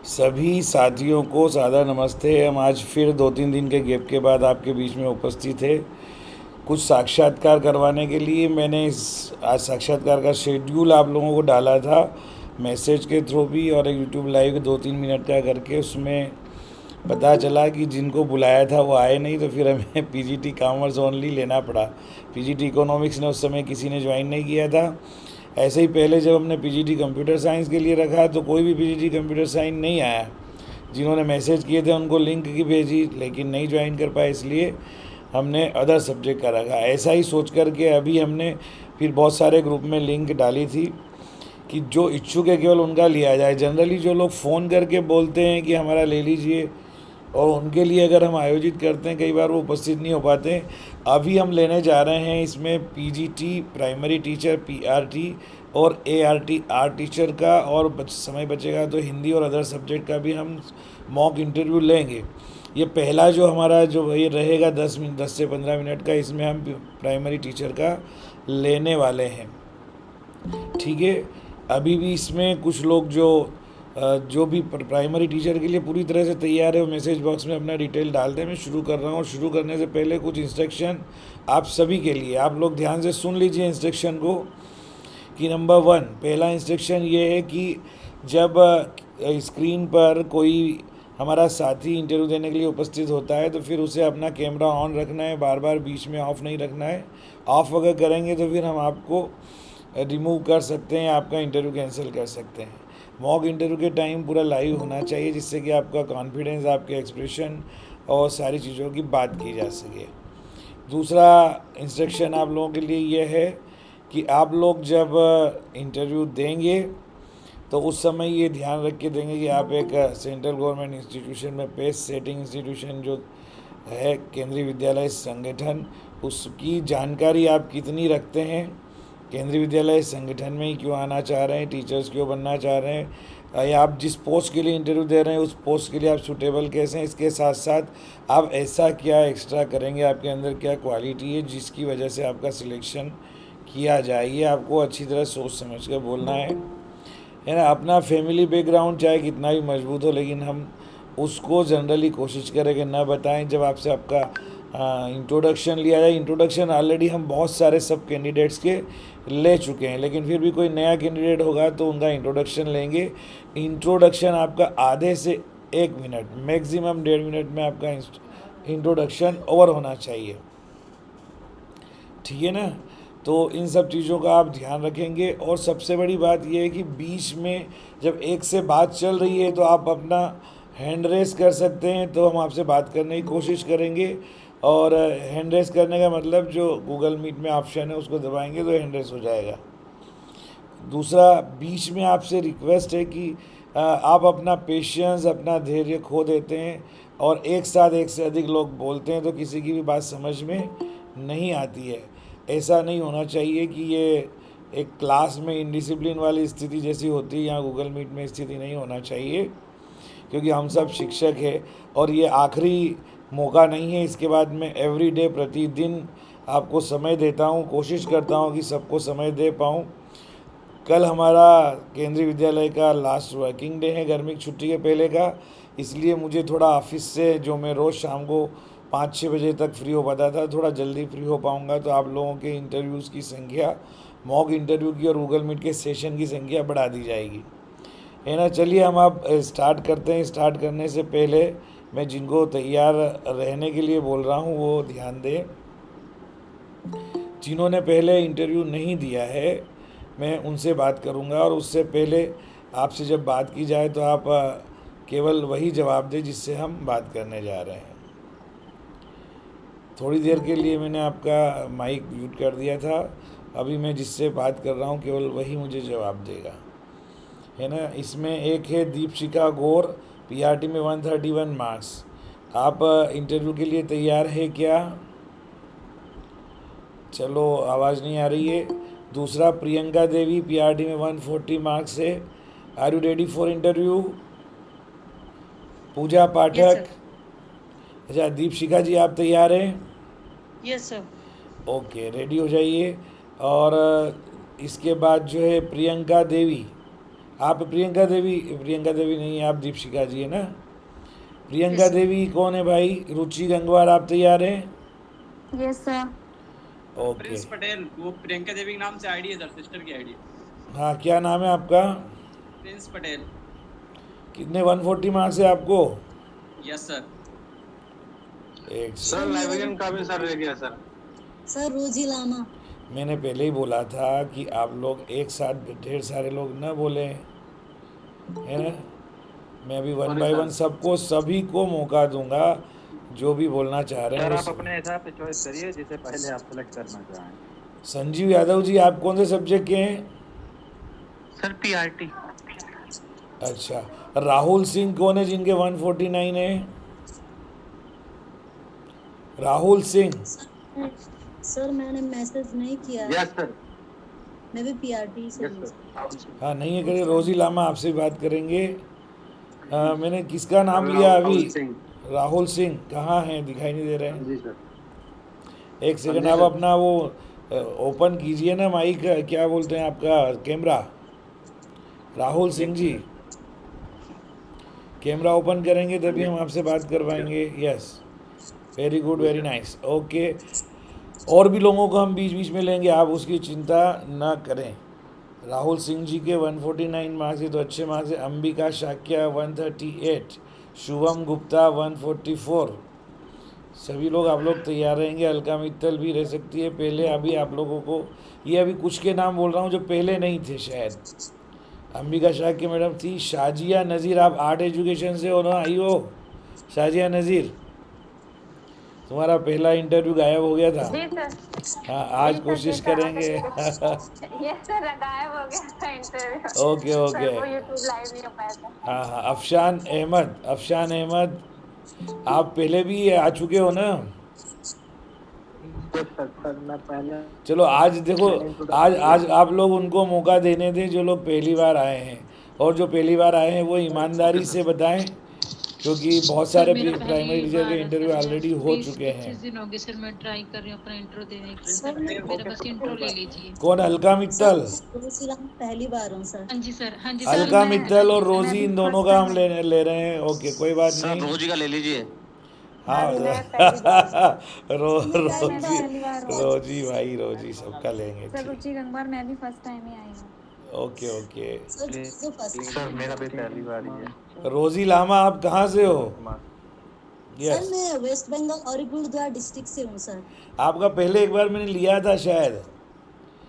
सभी साथियों को सादर नमस्ते। हम आज फिर 2-3 दिन के गैप के बाद आपके बीच में उपस्थित थे कुछ साक्षात्कार करवाने के लिए। मैंने इस आज साक्षात्कार का शेड्यूल आप लोगों को डाला था मैसेज के थ्रू भी, और एक यूट्यूब लाइव 2-3 मिनट का करके। उसमें पता चला कि जिनको बुलाया था वो आए नहीं, तो फिर हमें पीजीटी कॉमर्स ओनली लेना पड़ा। पीजीटी इकोनॉमिक्स ने उस समय किसी ने ज्वाइन नहीं किया था। ऐसे ही पहले जब हमने पीजीटी कंप्यूटर साइंस के लिए रखा तो कोई भी पीजीटी कंप्यूटर साइंस नहीं आया। जिन्होंने मैसेज किए थे उनको लिंक की भेजी, लेकिन नहीं ज्वाइन कर पाए, इसलिए हमने अदर सब्जेक्ट का रखा। ऐसा ही सोच कर के अभी हमने फिर बहुत सारे ग्रुप में लिंक डाली थी कि जो इच्छुक है केवल उनका लिया जाए। जनरली जो लोग फ़ोन करके बोलते हैं कि हमारा ले लीजिए, और उनके लिए अगर हम आयोजित करते हैं कई बार वो उपस्थित नहीं हो पाते। अभी हम लेने जा रहे हैं इसमें पीजीटी प्राइमरी टीचर पीआरटी और एआरटी आर्ट टीचर का, और समय बचेगा तो हिंदी और अदर सब्जेक्ट का भी हम मॉक इंटरव्यू लेंगे। ये पहला जो हमारा जो ये रहेगा 10 से 15 मिनट का, इसमें हम प्राइमरी टीचर का लेने वाले हैं। ठीक है। अभी भी इसमें कुछ लोग जो भी प्राइमरी टीचर के लिए पूरी तरह से तैयार है वो मैसेज बॉक्स में अपना डिटेल डाल दें। मैं शुरू कर रहा हूँ। शुरू करने से पहले कुछ इंस्ट्रक्शन आप सभी के लिए, आप लोग ध्यान से सुन लीजिए इंस्ट्रक्शन को। कि नंबर 1, पहला इंस्ट्रक्शन ये है कि जब स्क्रीन पर कोई हमारा साथी इंटरव्यू देने के लिए उपस्थित होता है तो फिर उसे अपना कैमरा ऑन रखना है, बार बार बीच में ऑफ़ नहीं रखना है। ऑफ़ अगर करेंगे तो फिर हम आपको रिमूव कर सकते हैं, आपका इंटरव्यू कैंसिल कर सकते हैं। मॉक इंटरव्यू के टाइम पूरा लाइव होना चाहिए, जिससे कि आपका कॉन्फिडेंस, आपके एक्सप्रेशन और सारी चीज़ों की बात की जा सके। दूसरा इंस्ट्रक्शन आप लोगों के लिए ये है कि आप लोग जब इंटरव्यू देंगे तो उस समय ये ध्यान रख के देंगे कि आप एक सेंट्रल गवर्नमेंट इंस्टीट्यूशन में, पेस सेटिंग इंस्टीट्यूशन जो है केंद्रीय विद्यालय संगठन, उसकी जानकारी आप कितनी रखते हैं। केंद्रीय विद्यालय संगठन में ही क्यों आना चाह रहे हैं, टीचर्स क्यों बनना चाह रहे हैं, या आप जिस पोस्ट के लिए इंटरव्यू दे रहे हैं उस पोस्ट के लिए आप सूटेबल कैसे हैं। इसके साथ साथ आप ऐसा क्या एक्स्ट्रा करेंगे, आपके अंदर क्या क्वालिटी है जिसकी वजह से आपका सिलेक्शन किया जाए। ये आपको अच्छी तरह सोच समझ कर बोलना है ना। अपना फैमिली बैकग्राउंड चाहे कितना भी मजबूत हो, लेकिन हम उसको जनरली कोशिश करें कि ना बताएं। जब आपसे आपका इंट्रोडक्शन लिया जाए, इंट्रोडक्शन ऑलरेडी हम बहुत सारे सब कैंडिडेट्स के ले चुके हैं, लेकिन फिर भी कोई नया कैंडिडेट होगा तो उनका इंट्रोडक्शन लेंगे। इंट्रोडक्शन आपका आधे से 1 मिनट, मैक्सिमम 1.5 मिनट में आपका इंट्रोडक्शन ओवर होना चाहिए। ठीक है ना। तो इन सब चीज़ों का आप ध्यान रखेंगे। और सबसे बड़ी बात यह है कि बीच में जब एक से बात चल रही है तो आप अपना हैंड रेस कर सकते हैं, तो हम आपसे बात करने की कोशिश करेंगे। और हैंड रेस करने का मतलब जो गूगल मीट में ऑप्शन है उसको दबाएंगे तो हैंड रेस हो जाएगा। दूसरा, बीच में आपसे रिक्वेस्ट है कि आप अपना पेशेंस, अपना धैर्य खो देते हैं और एक साथ एक से अधिक लोग बोलते हैं तो किसी की भी बात समझ में नहीं आती है। ऐसा नहीं होना चाहिए कि ये एक क्लास में इनडिसिप्लिन वाली स्थिति जैसी होती है, यहाँ गूगल मीट में स्थिति नहीं होना चाहिए, क्योंकि हम सब शिक्षक हैं और ये आखिरी मौका नहीं है। इसके बाद मैं एवरीडे, प्रतिदिन आपको समय देता हूँ, कोशिश करता हूँ कि सबको समय दे पाऊँ। कल हमारा केंद्रीय विद्यालय का लास्ट वर्किंग डे है गर्मी की छुट्टी के पहले का, इसलिए मुझे थोड़ा ऑफिस से, जो मैं रोज़ शाम को 5-6 बजे तक फ्री हो पाता था, थोड़ा जल्दी फ्री हो पाऊँगा। तो आप लोगों के इंटरव्यूज़ की संख्या, मॉक इंटरव्यू की और गूगल मीट के सेशन की संख्या बढ़ा दी जाएगी, है ना। चलिए हम अब स्टार्ट करते हैं। स्टार्ट करने से पहले मैं जिनको तैयार रहने के लिए बोल रहा हूँ वो ध्यान दें। जिन्होंने पहले इंटरव्यू नहीं दिया है मैं उनसे बात करूंगा, और उससे पहले आपसे जब बात की जाए तो आप केवल वही जवाब दें जिससे हम बात करने जा रहे हैं। थोड़ी देर के लिए मैंने आपका माइक म्यूट कर दिया था। अभी मैं जिससे बात कर रहा हूँ केवल वही मुझे जवाब देगा, है ना। इसमें एक है दीपशिका गौर, पीआरटी में 131 मार्क्स। आप इंटरव्यू के लिए तैयार है क्या? चलो, आवाज़ नहीं आ रही है। दूसरा, प्रियंका देवी, पीआरटी में 140 मार्क्स है। Are you ready for interview? Pooja yes Pathak. Sir. अच्छा, दीपशिका जी आप तैयार हैं? Yes sir. ओके, रेडी हो जाइए। और इसके बाद जो है प्रियंका देवी, आप प्रियंका देवी नहीं, आप दीपशिका जी है ना? Yes Priyanka sir. देवी कौन है भाई? रुचि गंगवार, आप तैयार हैं? Yes sir. Okay. Prince Patel, वो प्रियंका देवी के नाम से आईडी है सर, सिस्टर की आईडी। हाँ, क्या नाम है आपका? प्रिंस पटेल। कितने 140 मार्क्स है आपको? Yes sir. एक सर सेकंड। लाइब्रेरियन का भी सर रह गया सर। सर रोजी लामा। मैंने पहले ही बोला था कि आप लोग एक साथ ढेर सारे लोग न बोले, है ना? मैं अभी one sorry by one sir. सबको, सभी को मौका दूंगा जो भी बोलना चाह रहे हैं सर वो आप अपने हिसाब से चॉइस करिए जिसे पहले आप सेलेक्ट करना चाहें। संजीव यादव जी, आप कौन से सब्जेक्ट के हैं? Sir PRT. अच्छा। राहुल सिंह कौन है जिनके 149 है? राहुल सिंह। सर मैंने मैसेज नहीं किया है। Yes sir. मैं भी पीआरटी से यस हूँ। सर। हाँ, नहीं है करिए। रोजी लामा, आपसे बात करेंगे। मैंने किसका नाम लिया अभी? राहुल सिंह। राहुल सिंह कहाँ हैं? दिखाई नहीं दे रहे हैं। जी सर। एक सेकंड, जी आप सर। अपना वो ओपन कीजिए ना माइक, क्या बोलते हैं आपका कैमरा। राहुल सिंह जी, कैमरा ओपन करेंगे तभी हम आपसे बात करवाएंगे। Yes, very good, very nice, okay. और भी लोगों को हम बीच बीच में लेंगे, आप उसकी चिंता ना करें। राहुल सिंह जी के 149 मार्क्स है, तो अच्छे मार्क्स है। अंबिका शाक्या 138, शुभम गुप्ता 144। सभी लोग, आप लोग तैयार रहेंगे। अलका मित्तल भी रह सकती है पहले। अभी आप लोगों को ये अभी कुछ के नाम बोल रहा हूँ जो पहले नहीं थे शायद। अंबिका शाक्य मैडम थी। शाजिया नज़ीर, आप आर्ट एजुकेशन से हो ना? आई हो शाजिया नज़ीर? तुम्हारा पहला इंटरव्यू गायब हो गया था। जी सर। हाँ, आज जी सर, कोशिश देखा करेंगे। यस सर, गायब हो गया था इंटरव्यू। Okay okay. सर वो यूट्यूब लाइव नहीं हो पाया था। हाँ हाँ, अफशान अहमद, आप पहले भी आ चुके हो ना? Yes sir. सर मैं पहले चलो आज देखो, मैंने आज introduction आज दिया। आप लोग उनको मौका देने दें जो लोग पहली बार आए हैं। और जो पहली बार आए हैं वो ओके ईमानदारी सर। से बताएं, क्योंकि बहुत सर सारे मेरा प्राइमरी पहली टीचर के बार है इंटरव्यू सर, मैं ऑलरेडी हो 20 चुके हैं। 25 दिन हो गए सर, मैं ट्राई कर रही हूँ अपना इंट्रो देने की सर सर, मैं मेरा बस इंट्रो ले लीजिए। कौन? अलका सर मित्तल? मैं रोजी लामा पहली बार हूँ सर। हाँ जी सर, हाँ जी सर, अलका मित्तल और मैं रोजी, भी इन दोनों फर्स्ट का टाइम हम आई। ले रहे हैं। ओके, कोई बात सर नहीं। रोजी का ले लीजिए। हाँ अभी मैं पहली बार। रो मैं सर पहली मैं भी रोजी, बार पहली बार हूँ। रोजी भाई, रोजी सबका लेंगे, सर ठीक। रुचि गंगवार, मैं भी फर्स्ट टाइम ही आई हूँ। Okay okay. सर जो फर्स्ट सर मेरा भी पहली बार ही है। रोजी लामा, आप कहाँ से हो? Sir yes. मैं वेस्ट बंगाल अलीपुरद्वार डिस्ट्रिक्ट से हूँ सर। आपका पहले एक बार मैंने लिया था शायद।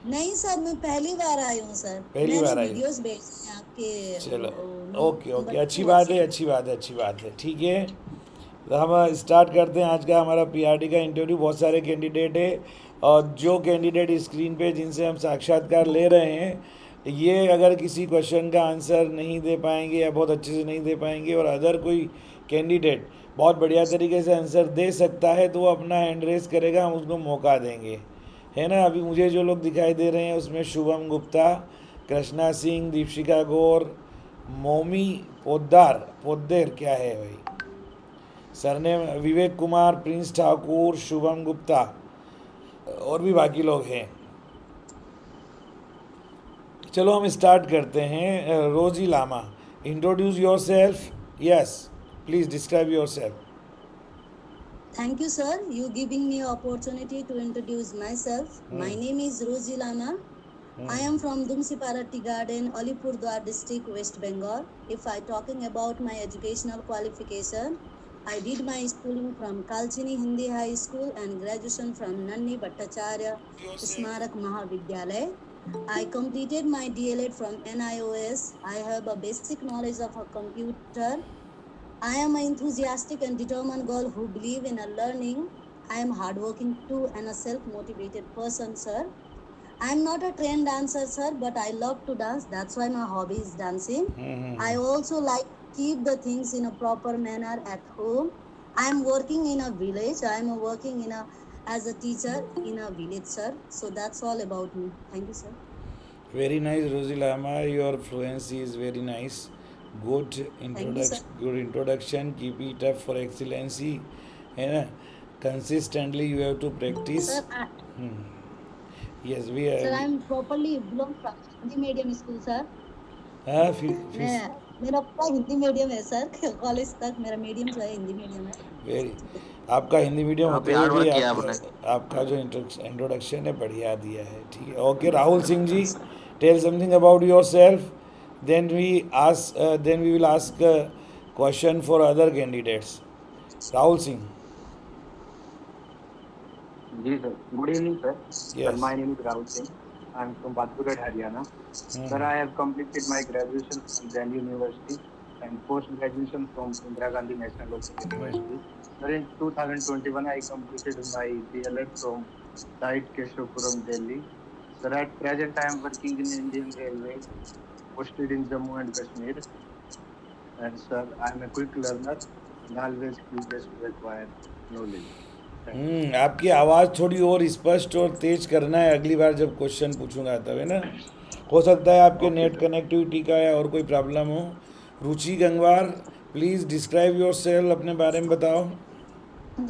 नहीं सर, मैं पहली बार आई हूँ सर। पहली मैंने बार आई। वीडियोस भेजे हैं आपके चलो, ओके नंबर ओके, पे अच्छी बात है, WhatsApp। अच्छी बात है, अच्छी बात है, ठीक है। तो हम स्टार्ट करते हैं आज का हमारा पीआरटी का इंटरव्यू। बहुत सारे कैंडिडेट है, और जो कैंडिडेट स्क्रीन पे जिनसे हम साक्षात्कार ले रहे हैं, ये अगर किसी क्वेश्चन का आंसर नहीं दे पाएंगे या बहुत अच्छे से नहीं दे पाएंगे, और अदर कोई कैंडिडेट बहुत बढ़िया तरीके से आंसर दे सकता है, तो वो अपना हैंड रेस करेगा, हम उसको मौका देंगे, है ना? अभी मुझे जो लोग दिखाई दे रहे हैं उसमें शुभम गुप्ता, कृष्णा सिंह, दीपशिका गौर, मोमी पोद्देर क्या है भाई सरनेम, विवेक कुमार, प्रिंस ठाकुर, शुभम गुप्ता, और भी बाकी लोग हैं। चलो हम स्टार्ट करते हैं। Rosy Lama, introduce yourself. Yes, please describe yourself. Thank you, sir. You giving me opportunity to introduce myself. My name is Rosie Lama. I am from Dumsipara Tea Garden, Alipurdwar district, West Bengal. If I talking about my educational qualification, I did my schooling from Kalchini Hindi High School and graduation from Nanni Bhattacharya Smarak Mahavidyalaya. I completed my DLED from NIOS. I have a basic knowledge of a computer. I am an enthusiastic and determined girl who believe in a learning. I am hardworking too and a self-motivated person, sir. I am not a trained dancer, sir, but I love to dance. That's why my hobby is dancing. I also like keep the things in a proper manner at home. I am working in a village. I am working in a as a teacher in a village, sir. So that's all about me. Thank you, sir. Very nice, Rosie Lama. Your fluency is very nice. Good introduction. Keep it up for excellency. है ना? Consistently you have to practice. Sir, Yes, we sir, I are. am properly belong from Hindi medium school, sir. हाँ फिर मैं मेरा पूरा Hindi medium है sir, college तक मेरा मीडियम जो है हिंदी मीडियम है। वेरी आपका हिंदी मीडियम होते हुए हार्ड भी वर्क किया आपने। आपका जो इंट्रोडक्शन है बढ़िया दिया है, ठीक है। Okay Rahul Singh ji, tell something about yourself, then we will ask question for other candidates. Rahul Singh. Ji sir, good evening sir. Sir, Yes. my name is Rahul Singh. I am from Badpurghat, Haryana. Sir, I have completed my graduation from Delhi University and post-graduation from Indira Gandhi National Open University. Sir, in 2021, I completed my DLED from Site Keshapuram, Delhi. Sir, at present, I am working in Indian Railway, posted in Jammu and Kashmir. And sir, I am a quick learner and always curious to acquire knowledge. आपकी आवाज़ थोड़ी और स्पष्ट और तेज करना है अगली बार जब क्वेश्चन पूछूंगा तब, है ना। हो सकता है आपके Okay, नेट sir. कनेक्टिविटी का या और कोई प्रॉब्लम हो। Ruchi Gangwar, please describe yourself, अपने बारे में बताओ।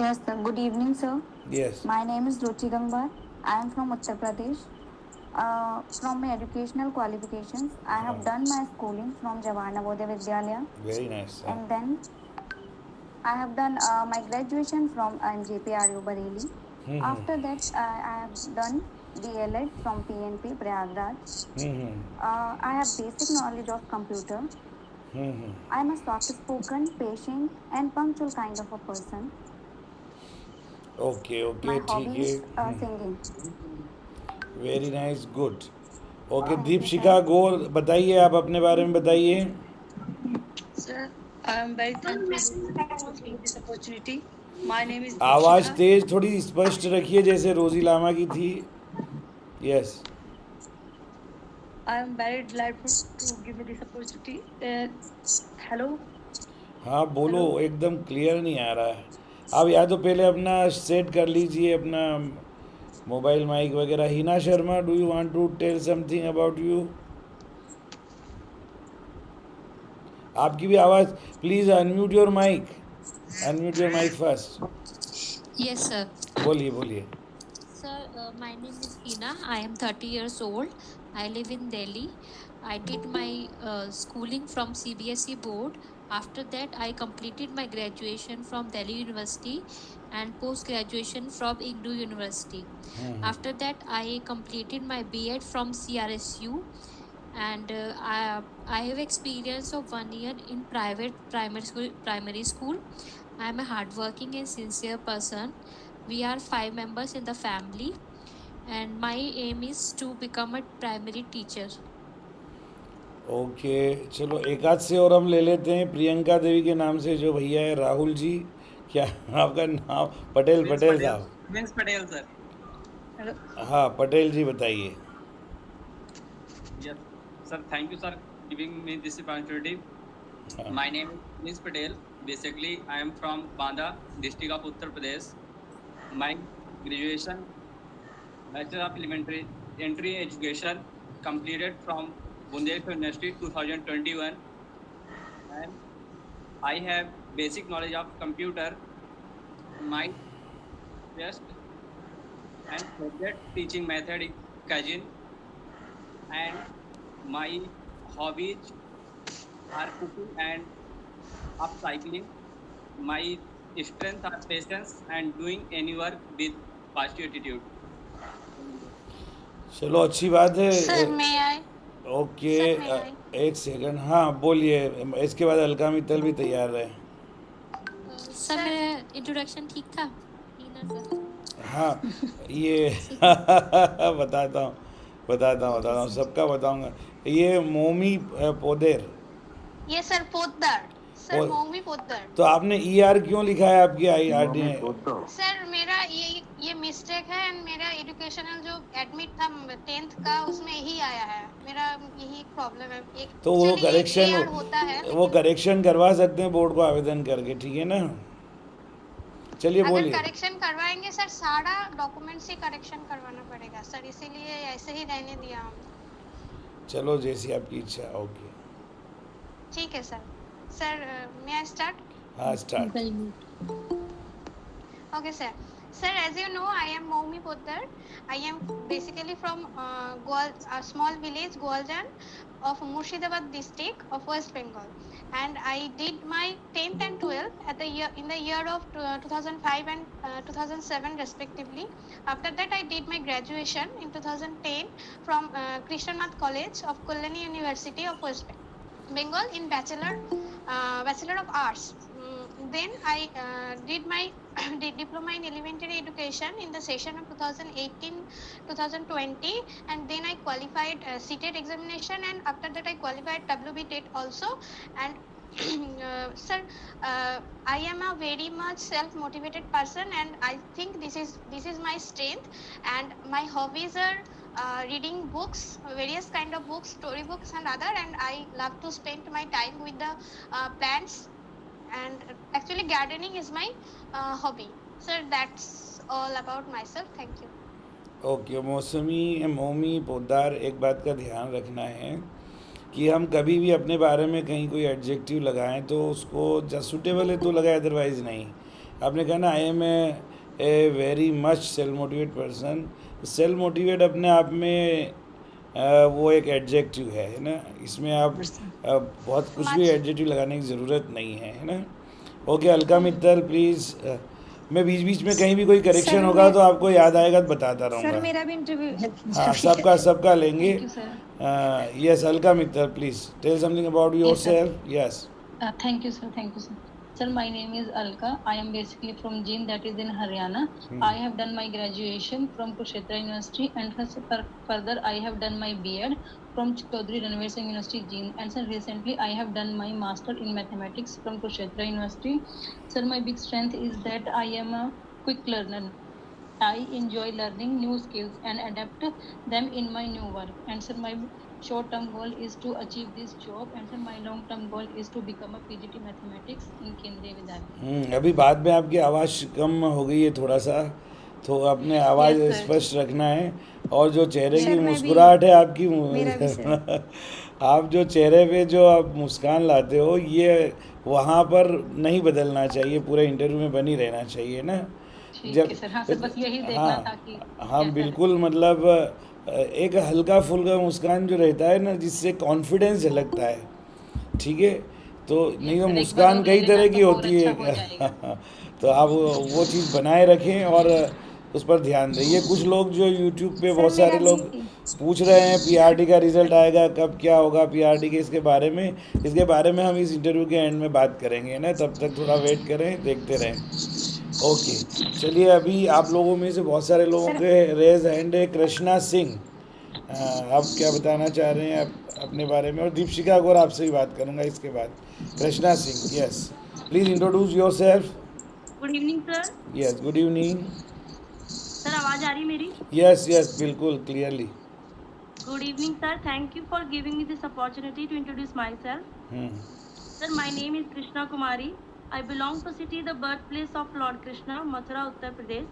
Yes, sir. Good evening, sir. Yes. My name is Ruchi Gangwar. I am from Uttar Pradesh. From my educational qualifications, I have done my schooling from Jawahar Navodaya Vidyalaya, very nice. and then I have done my graduation from JPRU Bareilly. After that, I have done DLED from PNP Prayagraj. I have basic knowledge of computer. I am a soft-spoken, patient, and punctual kind of a person. Okay okay My ठीक hobby is है, singing. Very nice, good. Okay Deepshikha Gaur, बताइए आप अपने बारे में बताइए। Sir, I am very thankful for this opportunity. My name is आवाज़ Deepshika. तेज थोड़ी स्पष्ट रखिए जैसे रोजी लामा की थी। Yes. I am very delightful to give me this opportunity. Hello. हाँ बोलो, एकदम क्लियर नहीं आ रहा है। आप या तो पहले अपना सेट कर लीजिए अपना मोबाइल माइक वगैरह। Hina Sharma, do you want to tell something about you? आपकी भी आवाज़, please unmute your mic, unmute your mic first. Yes, sir. बोलिए बोलिए। Sir, my name is Hina. I am 30 years old. I live in Delhi. I did my schooling from CBSE board. After that, I completed my graduation from Delhi University and post graduation from IGNOU University. After that, I completed my B.Ed from CRSU, and I have experience of 1 year in private primary school. I am a hardworking and sincere person. We are 5 members in the family, and my aim is to become a primary teacher. Okay चलो एक आध से और हम ले लेते हैं। प्रियंका देवी के नाम से जो भैया है, राहुल जी, क्या आपका नाम? पटेल, पटेल साहब। Prince Patel sir. हाँ पटेल जी बताइए। Yes, sir. Thank you, sir, giving me this opportunity. My name is Prince Patel. Basically, I am from Banda, district of Uttar Pradesh. My graduation, Bachelor of Elementary Education, completed from Bundelkhand University 2021, and I have basic knowledge of computer. My best and favorite teaching method is Kaizen, and my hobbies are cooking and upcycling. My strength are patience and doing any work with positive attitude. चलो अच्छी बात है। Sir, may I? Okay Sir, may I? एक second, हाँ बोलिए। इसके बाद अलका मित्तल भी तैयार है। सर मेरा इंट्रोडक्शन ठीक था? हीना सर। हाँ ये बताता हूँ सबका बताऊंगा। ये मोमी पोदेर। ये सर पोद्दार, सर पोद- मौमी पोद्दार। तो आपने ER क्यों लिखा है आपकी ID मम्मी में? पोतो. सर मेरा ये मिस्टेक है, एंड मेरा एजुकेशनल जो एडमिट था 10th का उसमें यही आया है। मेरा यही प्रॉब्लम है। एक तो वो चलिए, करेक्शन AR होता है, वो लेकिन करेक्शन करवा सकते हैं बोर्ड को आवेदन करके, ठीक है ना। चलिए अगर बोलिए। करेक्शन करवाएंगे सर, सारा डॉक्यूमेंट्स ही करेक्शन करवाना पड़ेगा सर, इसीलिए ऐसे ही रहने दिया हम। चलो जैसी आपकी इच्छा। ओके ठीक है sir. Sir, may I start? हाँ start. Okay, sir. Sir, as you know, I am Moumi Poddar. I am basically from a small village, Goaljan, of Murshidabad district of West Bengal. And I did my 10th and 12th in the year of 2005 and 2007 respectively. After that, I did my graduation in 2010 from Krishnanath College of Kalyani University of West Bengal in Bachelor of Arts. Then I did my diploma in elementary education in the session of 2018-2020, and then I qualified CTET examination, and after that I qualified WB TET also. And sir, I am a very much self-motivated person, and I think this is my strength. And my hobbies are reading books, various kind of books, story books and other, and I love to spend my time with the plants, and actually gardening is my hobby. Sir, that's all about myself. Thank you. Okay मोमी पोद्दार, एक बात का ध्यान रखना है कि हम कभी भी अपने बारे में कहीं कोई एडजेक्टिव लगाएं तो उसको जस्ट सूटेबल है तो लगाए, अदरवाइज़ नहीं। आपने कहा ना I am a very much self motivate person. Self motivate अपने आप में वो एक एडजेक्टिव है ना, इसमें आप बहुत कुछ भी एडजेक्टिव लगाने की ज़रूरत नहीं है ना। ओके अलका मित्तल प्लीज़, मैं बीच बीच में कहीं भी कोई करेक्शन होगा तो आपको याद आएगा तो बताता रहूँगा। सर मेरा भी इंटरव्यू हाँ सबका लेंगे। Yes Alka Mittal please tell something about yourself. Yes thank you sir. Sir, my name is Alka. I am basically from Jind, that is in Haryana. I have done my graduation from Kurukshetra University, and further I have done my B.Ed from Chaudhary Ranveer Singh University, Jind. And sir, recently I have done my master in mathematics from Kurukshetra University. Sir, my big strength is that I am a quick learner. I enjoy learning new skills and adapt them in my new work. And sir, my short-term goal is to achieve this job, and sir, my long-term goal is to become a PGT mathematics in केंद्रीय विद्यालय। अभी बाद में आपकी आवाज़ कम हो गई है थोड़ा सा, तो अपने आवाज़ स्पष्ट रखना है। और जो चेहरे की मुस्कुराहट है आपकी आप जो चेहरे पे जो आप मुस्कान लाते हो, ये वहाँ पर नहीं बदलना चाहिए, पूरे इंटरव्यू में बनी रहना चाहिए ना। जब बस यही देखना था कि हाँ बिल्कुल, मतलब एक हल्का फुल्का मुस्कान जो रहता है ना, जिससे कॉन्फिडेंस झलकता है, ठीक है। तो नहीं तो मुस्कान कई तरह की होती है तो आप वो चीज़ बनाए रखें और उस पर ध्यान दें। ये कुछ लोग जो यूट्यूब पे बहुत सारे लोग पूछ रहे हैं पीआरटी का रिज़ल्ट आएगा कब, क्या होगा पीआरटी के, इसके बारे में हम इस इंटरव्यू के एंड में बात करेंगे ना, तब तक थोड़ा वेट करें, देखते रहें। ओके चलिए, अभी आप लोगों में से बहुत सारे लोगों के रेज हैंड है। कृष्णा सिंह, आप क्या बताना चाह रहे हैं अपने बारे में? और दीपशिका गौर आपसे ही बात करूंगा इसके बाद। Krishna Singh, yes please introduce yourself. Good evening sir. Yes good evening sir, आवाज आ रही मेरी? यस बिल्कुल clearly. Good evening sir, thank you for giving me this opportunity to introduce myself. Sir, my name is Krishna Kumari. I belong to city, the birthplace of Lord Krishna, Mathura, Uttar Pradesh.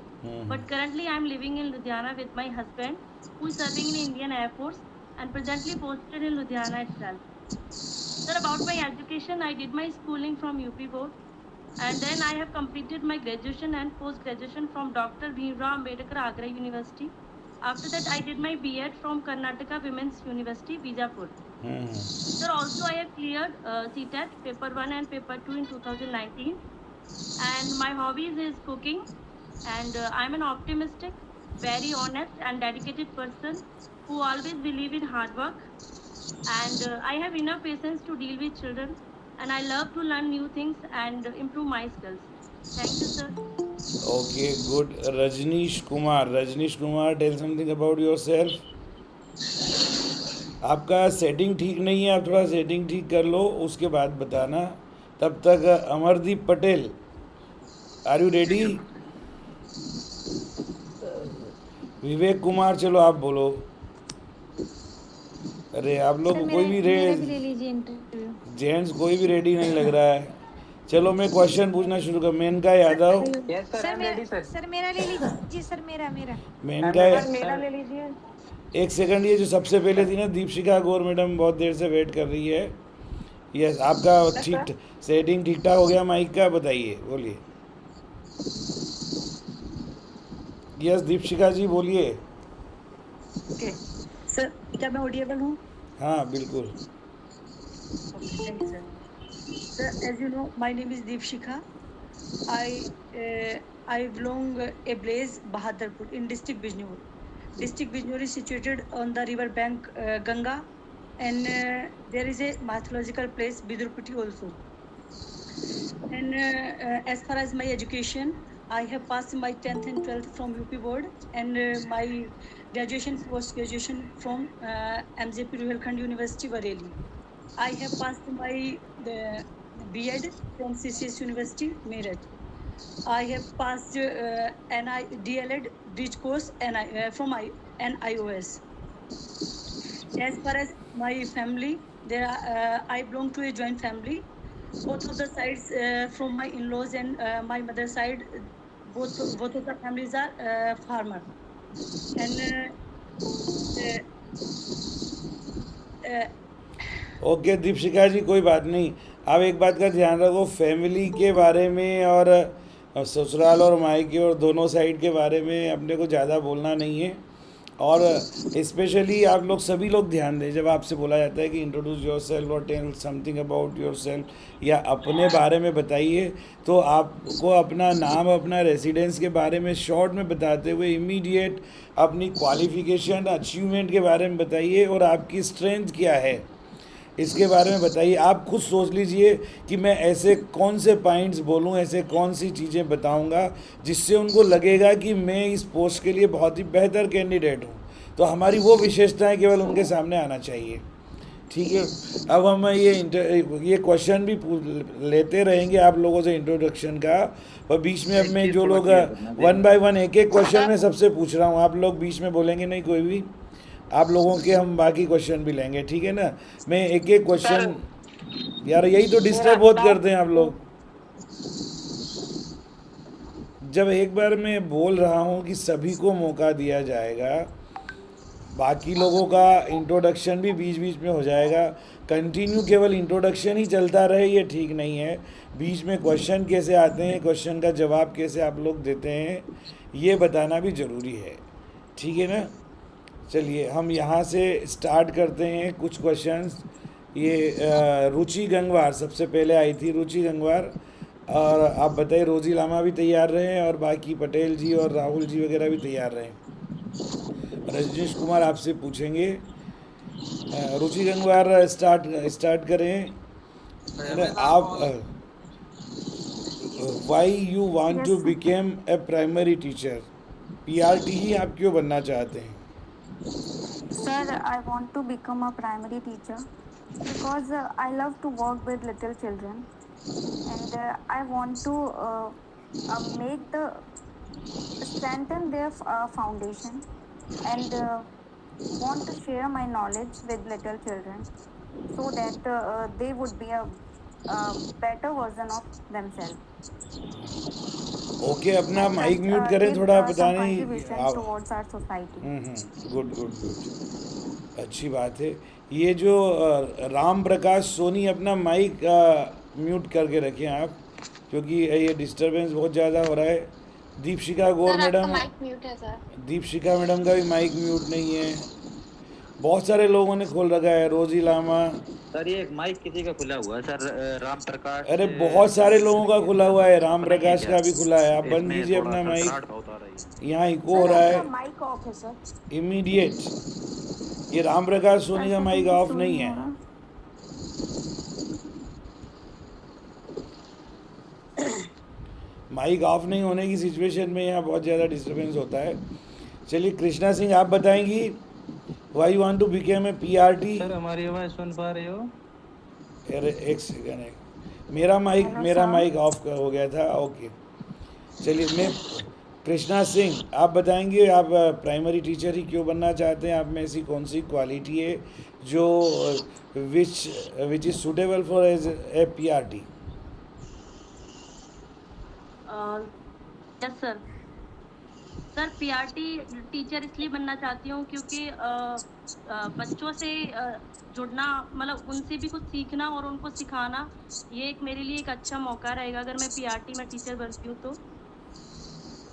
But currently I am living in Ludhiana with my husband, who is serving in Indian Air Force and presently posted in Ludhiana itself. Sir, about my education, I did my schooling from UP board, and then I have completed my graduation and post-graduation from Dr. Bhimrao Ambedkar, Agra University. After that, I did my B.Ed from Karnataka Women's University, Bijapur. Sir, also I have cleared CTET paper 1 and paper 2 in 2019. And my hobbies is cooking. And I'm an optimistic, very honest and dedicated person who always believe in hard work. And I have enough patience to deal with children. And I love to learn new things and improve my skills. Thank you, sir. Okay, good. Rajneesh Kumar, tell something about yourself. आपका setting ठीक नहीं है, आप थोड़ा setting ठीक कर लो, उसके बाद बताना। तब तक Amardeep Patel, are you ready? Vivek Kumar, चलो आप बोलो। अरे आप लोग कोई भी जेंट्स कोई भी रेडी नहीं लग रहा है। चलो मैं क्वेश्चन पूछना शुरू कर। मेनका यादव, सर मेरा ले लीजिए। सर मेरा मेनका ले लीजिए। एक सेकंड, ये जो सबसे पहले थी ना दीपशिका गौर मैडम, बहुत देर से वेट कर रही है। यस, आपका ठीक सेटिंग ठीक ठाक हो गया माइक का? बताइए, बोलिए। यस दीपशिका जी बोलिए। ओके सर, क्या मैं ऑडिएबल हूँ? हाँ बिल्कुल। Okay, thank you sir. Sir, as you know, my name is Deepshikha. I belong a place Bahadurpur in district Bijnor. District Bijnor is situated on the river bank Ganga, and there is a mythological place Bidurpati also. And as far as my education, I have passed my 10th and 12th from UP board, and my graduation, post graduation from MJP Ruhelkhand University Bareilly. I have passed my B.Ed from CCS University Meerut. I have passed DLED bridge course from NIOS. As far as my family, I belong to a joint family. Both of the sides, from my in-laws and my mother's side, both of the families are farmer. And okay Deepshikha ji, कोई बात नहीं। आप एक बात का ध्यान रखो, family के बारे में और ससुराल और मायके और दोनों साइड के बारे में अपने को ज़्यादा बोलना नहीं है। और स्पेशली आप लोग सभी लोग ध्यान दें, जब आपसे बोला जाता है कि इंट्रोड्यूस योर सेल्फ और tell something about yourself या अपने बारे में बताइए, तो आपको अपना नाम, अपना रेसिडेंस के बारे में शॉर्ट में बताते हुए इमीडिएट अपनी क्वालिफ़िकेशन, अचीवमेंट के बारे में बताइए और आपकी स्ट्रेंथ क्या है इसके बारे में बताइए। आप खुद सोच लीजिए कि मैं ऐसे कौन से पॉइंट्स बोलूं, ऐसे कौन सी चीज़ें बताऊंगा जिससे उनको लगेगा कि मैं इस पोस्ट के लिए बहुत ही बेहतर कैंडिडेट हूं। तो हमारी वो विशेषताएं केवल उनके सामने आना चाहिए। ठीक है, अब हम ये क्वेश्चन भी लेते रहेंगे आप लोगों से इंट्रोडक्शन का, और बीच में अब मैं जो लोग 1 बाय 1 एक एक क्वेश्चन में सबसे पूछ रहा हूँ, आप लोग बीच में बोलेंगे नहीं कोई भी। आप लोगों के हम बाकी क्वेश्चन भी लेंगे, ठीक है ना। मैं एक एक क्वेश्चन, यार यही तो डिस्टर्ब बहुत करते हैं आप लोग। जब एक बार मैं बोल रहा हूँ कि सभी को मौका दिया जाएगा, बाकी लोगों का इंट्रोडक्शन भी बीच बीच में हो जाएगा। कंटिन्यू केवल इंट्रोडक्शन ही चलता रहे, ये ठीक नहीं है। बीच में क्वेश्चन कैसे आते हैं, क्वेश्चन का जवाब कैसे आप लोग देते हैं, ये बताना भी ज़रूरी है, ठीक है ना। चलिए हम यहाँ से स्टार्ट करते हैं कुछ क्वेश्चंस। ये रुचि गंगवार सबसे पहले आई थी, रुचि गंगवार। और आप बताइए, रोजी लामा भी तैयार रहे और बाकी पटेल जी और राहुल जी वगैरह भी तैयार रहे। रजनीश कुमार आपसे पूछेंगे। रुचि गंगवार स्टार्ट करें। आप why you want to become a primary teacher, PRT ही आप क्यों बनना चाहते हैं? Sir, I want to become a primary teacher because I love to work with little children, and I want to strengthen their foundation, and want to share my knowledge with little children so that they would be a better version of themselves. Okay, अपना mic mute करें, थोड़ा बताने towards our society. Good, अच्छी बात है। ये जो राम प्रकाश सोनी, अपना माइक म्यूट करके रखें आप, क्योंकि ये डिस्टरबेंस बहुत ज़्यादा हो रहा है। दीपशिका गौर मैडम, दीपशिका मैडम का भी माइक म्यूट नहीं है। बहुत सारे लोगों ने खोल रखा है। रोजी लामा सर, ये माइक किसी का खुला हुआ है सर? राम प्रकाश, अरे बहुत सारे लोगों का खुला हुआ है, राम प्रकाश का भी खुला है। आप बंद कीजिए अपना माइक, यहाँ इको हो रहा है। माइक ऑफ है सर, इमीडिएट। ये राम प्रकाश सोनी का माइक ऑफ नहीं है। माइक ऑफ नहीं होने की सिचुएशन में यहाँ बहुत ज़्यादा डिस्टर्बेंस होता है। चलिए कृष्णा सिंह आप बताएंगी, why you want to become a PRT? Sir हमारी आवाज़ सुन पा रहे हो? अरे एक सेकंड, मेरा माइक ऑफ हो गया था। ओके, चलिए मैं कृष्णा सिंह, आप बताएंगे आप प्राइमरी टीचर ही क्यों बनना चाहते हैं? आप में ऐसी कौन सी क्वालिटी है जो which is suitable for as a PRT? Yes sir, PRT teacher इसलिए बनना चाहती हूँ क्योंकि बच्चों से जुड़ना, मतलब उनसे भी कुछ सीखना और उनको सिखाना, ये एक मेरे लिए एक अच्छा मौका रहेगा अगर मैं PRT में टीचर बनती हूँ तो।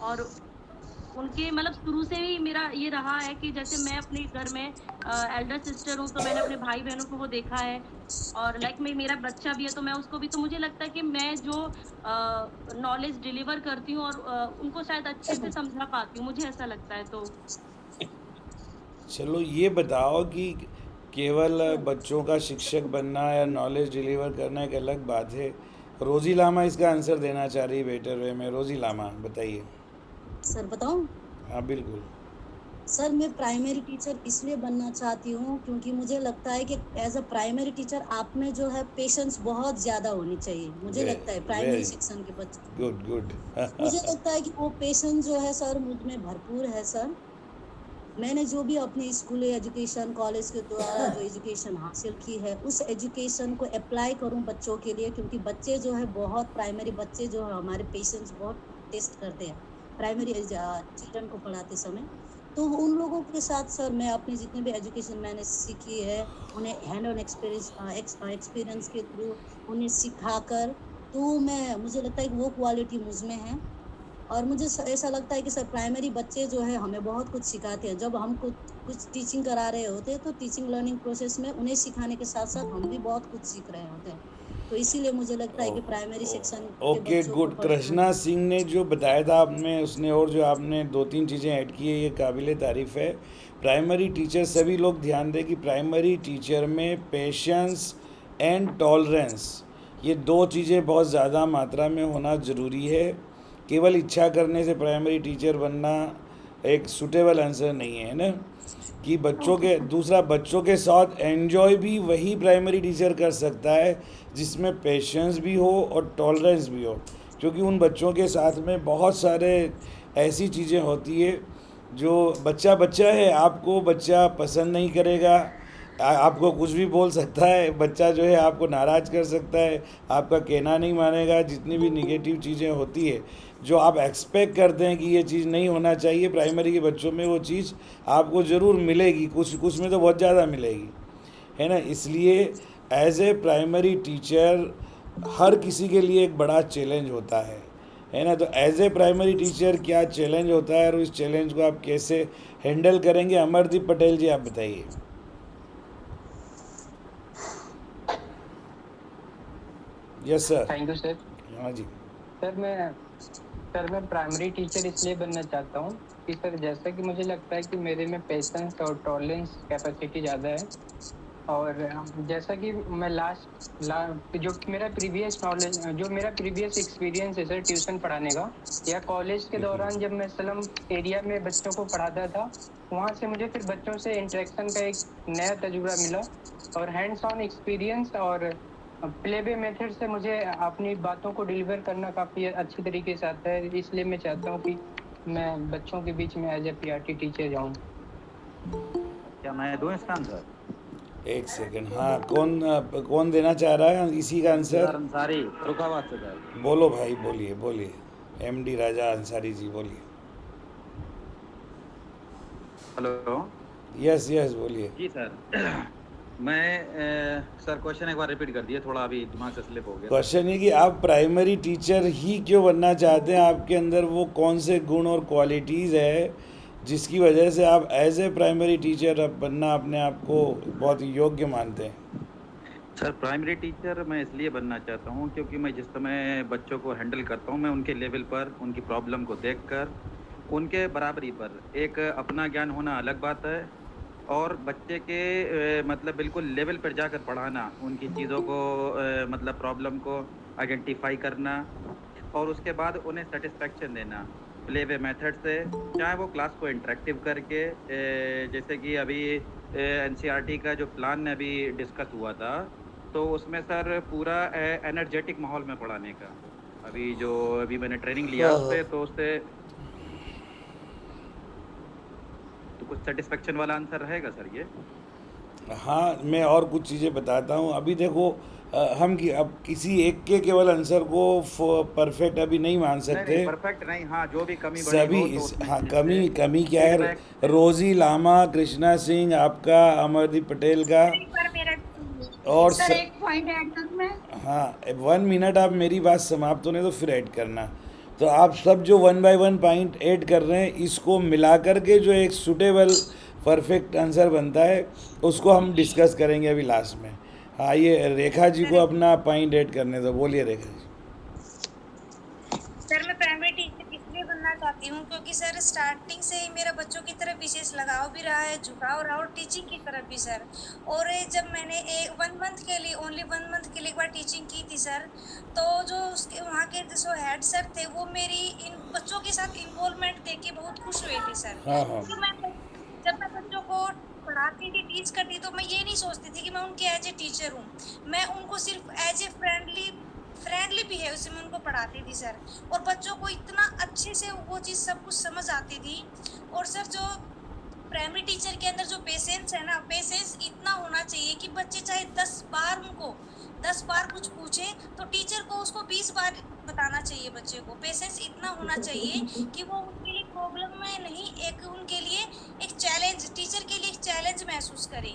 और उनके मतलब शुरू से ही मेरा ये रहा है कि जैसे मैं अपने घर में एल्डर सिस्टर हूँ, तो मैंने अपने भाई बहनों को वो देखा है, और लाइक मेरा बच्चा भी है तो मैं उसको भी, तो मुझे लगता है कि मैं जो नॉलेज डिलीवर करती हूँ और उनको शायद अच्छे से समझा पाती हूँ, मुझे ऐसा लगता है। तो चलो ये बताओ कि केवल बच्चों का शिक्षक बनना या नॉलेज डिलीवर करना एक अलग बात है। रोजी लामा इसका आंसर देना चाह रही बेटर वे में। रोजी लामा बताइए। सर बताऊं? हाँ बिल्कुल। सर मैं प्राइमरी टीचर इसलिए बनना चाहती हूँ क्योंकि मुझे लगता है कि एज अ प्राइमरी टीचर आप में जो है पेशेंस बहुत ज़्यादा होनी चाहिए। मुझे लगता है प्राइमरी सेक्शन के बच्चे, गुड गुड। मुझे लगता है कि वो पेशेंस जो है सर मुझ में भरपूर है। सर मैंने जो भी अपनी स्कूल एजुकेशन, कॉलेज के द्वारा जो एजुकेशन हासिल की है, उस एजुकेशन को अप्लाई करूं बच्चों के लिए, क्योंकि बच्चे जो है बहुत, प्राइमरी बच्चे जो है हमारे पेशेंस बहुत टेस्ट करते हैं प्राइमरी चिल्ड्रन को पढ़ाते समय। तो उन लोगों के साथ सर मैं अपनी जितनी भी एजुकेशन मैंने सीखी है उन्हें हैंड ऑन एक्सपीरियंस के थ्रू उन्हें सिखाकर, तो मुझे लगता है कि वो क्वालिटी मुझ में है। और मुझे ऐसा लगता है कि सर प्राइमरी बच्चे जो है हमें बहुत कुछ सिखाते हैं। जब हम कुछ टीचिंग करा रहे होते हैं तो टीचिंग लर्निंग प्रोसेस में उन्हें सिखाने के साथ साथ हम भी बहुत कुछ सीख रहे होते हैं। तो इसीलिए मुझे लगता है कि primary section okay good. Krishna Singh ने जो बताया था आपने, उसने और जो आपने 2-3 चीज़ें ऐड की है, ये काबिल तारीफ़ है। प्राइमरी टीचर, सभी लोग ध्यान दें कि प्राइमरी टीचर में पेशेंस एंड टॉलरेंस, ये 2 चीज़ें बहुत ज़्यादा मात्रा में होना ज़रूरी है। केवल इच्छा करने से प्राइमरी टीचर बनना एक सूटेबल आंसर नहीं है ना, कि बच्चों के साथ एंजॉय भी वही प्राइमरी टीचर कर सकता है जिसमें पेशेंस भी हो और टॉलरेंस भी हो, क्योंकि उन बच्चों के साथ में बहुत सारे ऐसी चीज़ें होती है जो बच्चा है, आपको बच्चा पसंद नहीं करेगा, आपको कुछ भी बोल सकता है, बच्चा जो है आपको नाराज़ कर सकता है, आपका कहना नहीं मानेगा। जितनी भी निगेटिव चीज़ें होती है जो आप एक्सपेक्ट करते हैं कि ये चीज़ नहीं होना चाहिए, प्राइमरी के बच्चों में वो चीज़ आपको ज़रूर मिलेगी, कुछ में तो बहुत ज़्यादा मिलेगी, है ना। इसलिए एज ए प्राइमरी टीचर हर किसी के लिए एक बड़ा चैलेंज होता है ना। तो एज ए प्राइमरी टीचर क्या चैलेंज होता है और उस चैलेंज को आप कैसे हैंडल करेंगे? अमरदीप पटेल जी आप बताइए। Yes sir. Thank you sir. हाँ जी सर मैं प्राइमरी टीचर इसलिए बनना चाहता हूँ कि सर जैसा कि मुझे लगता है कि मेरे में पेशेंस और टॉलरेंस कैपेसिटी ज़्यादा है, और जैसा कि मैं जो मेरा प्रीवियस एक्सपीरियंस है सर ट्यूशन पढ़ाने का या कॉलेज के दौरान जब मैं स्लम एरिया में बच्चों को पढ़ाता था, वहाँ से मुझे फिर बच्चों से इंटरेक्शन का एक नया तजुर्बा मिला, और हैंड्स ऑन एक्सपीरियंस और प्लेबे मेथड से मुझे अपनी बातों को डिलीवर करना काफ़ी अच्छी तरीके से आता है। इसलिए मैं चाहता हूँ कि मैं बच्चों के बीच में एज ए पीआरटी टीचर जाऊँ। क्या मैं दूँ इसका आंसर? एक सेकंड। हाँ, कौन देना चाह रहा है इसी का आंसर? अंसारी फरुखाबाद से सर। बोलो भाई, बोलिए एमडी राजा अंसारी जी बोलिए। हेलो। यस बोलिए। जी सर। मैं सर क्वेश्चन एक बार रिपीट कर दिए, थोड़ा अभी दिमाग से स्लिप हो गया। क्वेश्चन ये कि आप प्राइमरी टीचर ही क्यों बनना चाहते हैं? आपके अंदर वो कौन से गुण और क्वालिटीज़ है जिसकी वजह से आप एज ए प्राइमरी टीचर बनना अपने आप को बहुत योग्य मानते हैं? सर प्राइमरी टीचर मैं इसलिए बनना चाहता हूँ क्योंकि मैं जिस समय बच्चों को हैंडल करता हूँ, मैं उनके लेवल पर उनकी प्रॉब्लम को देखकर उनके बराबरी पर एक अपना ज्ञान होना अलग बात है, और बच्चे के मतलब बिल्कुल लेवल पर जाकर पढ़ाना, उनकी चीज़ों को मतलब प्रॉब्लम को आइडेंटिफाई करना और उसके बाद उन्हें सेटिस्फेक्शन देना प्ले वे मेथड से, चाहे वो क्लास को इंटरेक्टिव करके, जैसे कि अभी एनसीईआरटी का जो प्लान अभी डिस्कस हुआ था, तो उसमें सर पूरा एनर्जेटिक माहौल में पढ़ाने का अभी मैंने ट्रेनिंग लिया उससे, तो उससे तो कुछ सेटिस्फेक्शन वाला आंसर रहेगा सर ये। हाँ, मैं और कुछ चीज़ें बताता हूँ। अभी देखो हम अब किसी एक के केवल आंसर को परफेक्ट अभी नहीं मान सकते। नहीं, परफेक्ट नहीं, हाँ जो भी कमी सभी हाँ कमी क्या है? रोजी लामा, कृष्णा सिंह आपका, अमरदीप पटेल का, और सर एक पॉइंट ऐड करूं मैं? हाँ 1 मिनट, आप मेरी बात समाप्त होने तो फिर ऐड करना। तो आप सब जो 1 बाय 1 पॉइंट ऐड कर रहे हैं, इसको मिला कर के जो एक सूटेबल परफेक्ट आंसर बनता है उसको हम डिस्कस करेंगे अभी लास्ट में। हाँ, ये रेखा जी को अपना पॉइंट ऐड करने दो। बोलिए रेखा जी। सर मैं प्राइमरी टीचर इसलिए बनना चाहती हूँ क्योंकि सर स्टार्टिंग से ही मेरा बच्चों की तरफ विशेष लगाव भी रहा है, झुकाव रहा और टीचिंग की तरफ भी सर। और जब मैंने 1 मंथ के लिए ओनली 1 मंथ के लिए एक बार टीचिंग की थी सर, तो जो उसके वहाँ के जो हेड सर थे वो मेरी इन बच्चों के साथ इन्वॉल्वमेंट देख के बहुत खुश हुए थे सर। हाँ हाँ। क्योंकि जब मैं बच्चों को पढ़ाती थी, टीच करती, तो मैं ये नहीं सोचती थी कि मैं उनके एज ए टीचर हूँ, मैं उनको सिर्फ एज ए फ्रेंडली बिहेव से मैं उनको पढ़ाती थी सर। और बच्चों को इतना अच्छे से वो चीज़ सब कुछ समझ आती थी। और सर जो प्राइमरी टीचर के अंदर जो पेशेंस है ना, पेशेंस इतना होना चाहिए कि बच्चे चाहे 10 बार कुछ पूछे तो टीचर को उसको 20 बार बताना चाहिए बच्चे को। पेशेंस इतना होना चाहिए कि वो उनके लिए प्रॉब्लम में नहीं, एक उनके लिए एक चैलेंज, टीचर के लिए एक चैलेंज महसूस करे।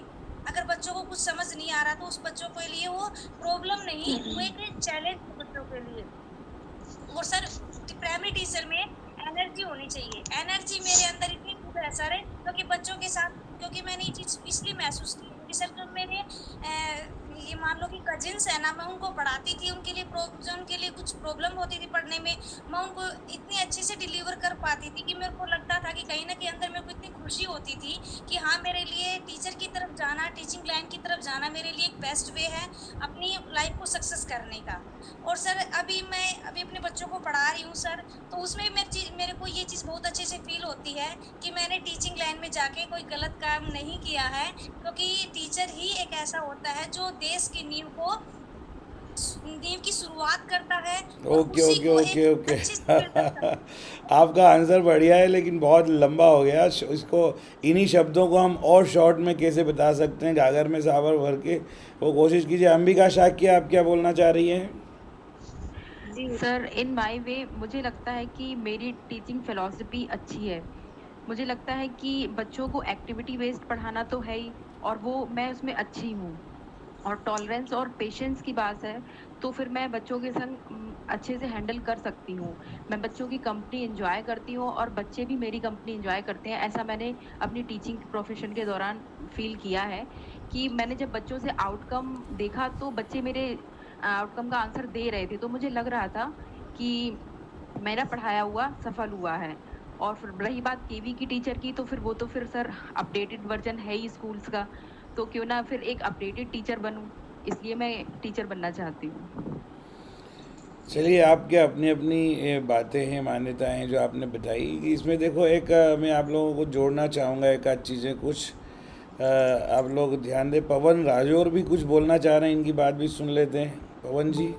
अगर बच्चों को कुछ समझ नहीं आ रहा तो उस बच्चों के लिए वो प्रॉब्लम नहीं, वो एक चैलेंज बच्चों के लिए। और सर प्राइमरी टीचर में एनर्जी होनी चाहिए। एनर्जी मेरे अंदर इतनी है सर है क्योंकि बच्चों के साथ, क्योंकि मैंने ये चीज़ इसलिए महसूस की कि सर जब मेरे ये मान लो कि कजिन्स है ना, मैं उनको पढ़ाती थी, उनके लिए कुछ प्रॉब्लम होती थी पढ़ने में, मैं उनको इतनी अच्छे से डिलीवर कर पाती थी कि मेरे को लगता था कि कहीं ना कहीं अंदर मेरे को इतनी खुशी होती थी कि हाँ मेरे लिए टीचर की तरफ जाना, टीचिंग लाइन की तरफ जाना मेरे लिए एक बेस्ट वे है अपनी लाइफ को सक्सेस करने का। और सर अभी अपने बच्चों को पढ़ा रही हूँ सर, तो उसमें मेरे को ये चीज़ बहुत अच्छे से फील होती है कि मैंने टीचिंग लाइन में जाके कोई गलत काम नहीं किया है, क्योंकि टीचर ही एक ऐसा होता है जो देश की नींव की शुरुआत करता है। ओके आपका आंसर बढ़िया है लेकिन बहुत लंबा हो गया। इसको इन्हीं शब्दों को हम और शॉर्ट में कैसे बता सकते हैं, गागर में सावर भर के, वो कोशिश कीजिए। अंबिका शाक्य, आप क्या बोलना चाह रही हैं? सर इन माय वे मुझे लगता है कि मेरी टीचिंग फिलॉसफी अच्छी है। मुझे लगता है कि बच्चों को एक्टिविटी बेस्ड पढ़ाना तो है ही, और वो मैं उसमें अच्छी हूँ। और टॉलरेंस और पेशेंस की बात है तो फिर मैं बच्चों के संग अच्छे से हैंडल कर सकती हूँ। मैं बच्चों की कंपनी एंजॉय करती हूँ और बच्चे भी मेरी कंपनी एंजॉय करते हैं। ऐसा मैंने अपनी टीचिंग प्रोफेशन के दौरान फील किया है कि मैंने जब बच्चों से आउटकम देखा तो बच्चे मेरे आउटकम का आंसर दे रहे थे, तो मुझे लग रहा था कि मेरा पढ़ाया हुआ सफल हुआ है। और फिर रही बात केवी की टीचर की, तो फिर वो तो फिर सर अपडेटेड वर्जन है ही स्कूल्स का, तो क्यों ना फिर एक अपडेटेड टीचर बनूं, इसलिए मैं टीचर बनना चाहती हूँ। चलिए, आपके अपनी अपनी बातें हैं, मान्यताएं हैं जो आपने बताई। इसमें देखो एक मैं आप लोगों को जोड़ना चाहूँगा एक आध चीज़ें कुछ आप लोग ध्यान दें। पवन राजौर भी कुछ बोलना चाह रहे हैं, इनकी बात भी सुन लेते हैं। पवन जी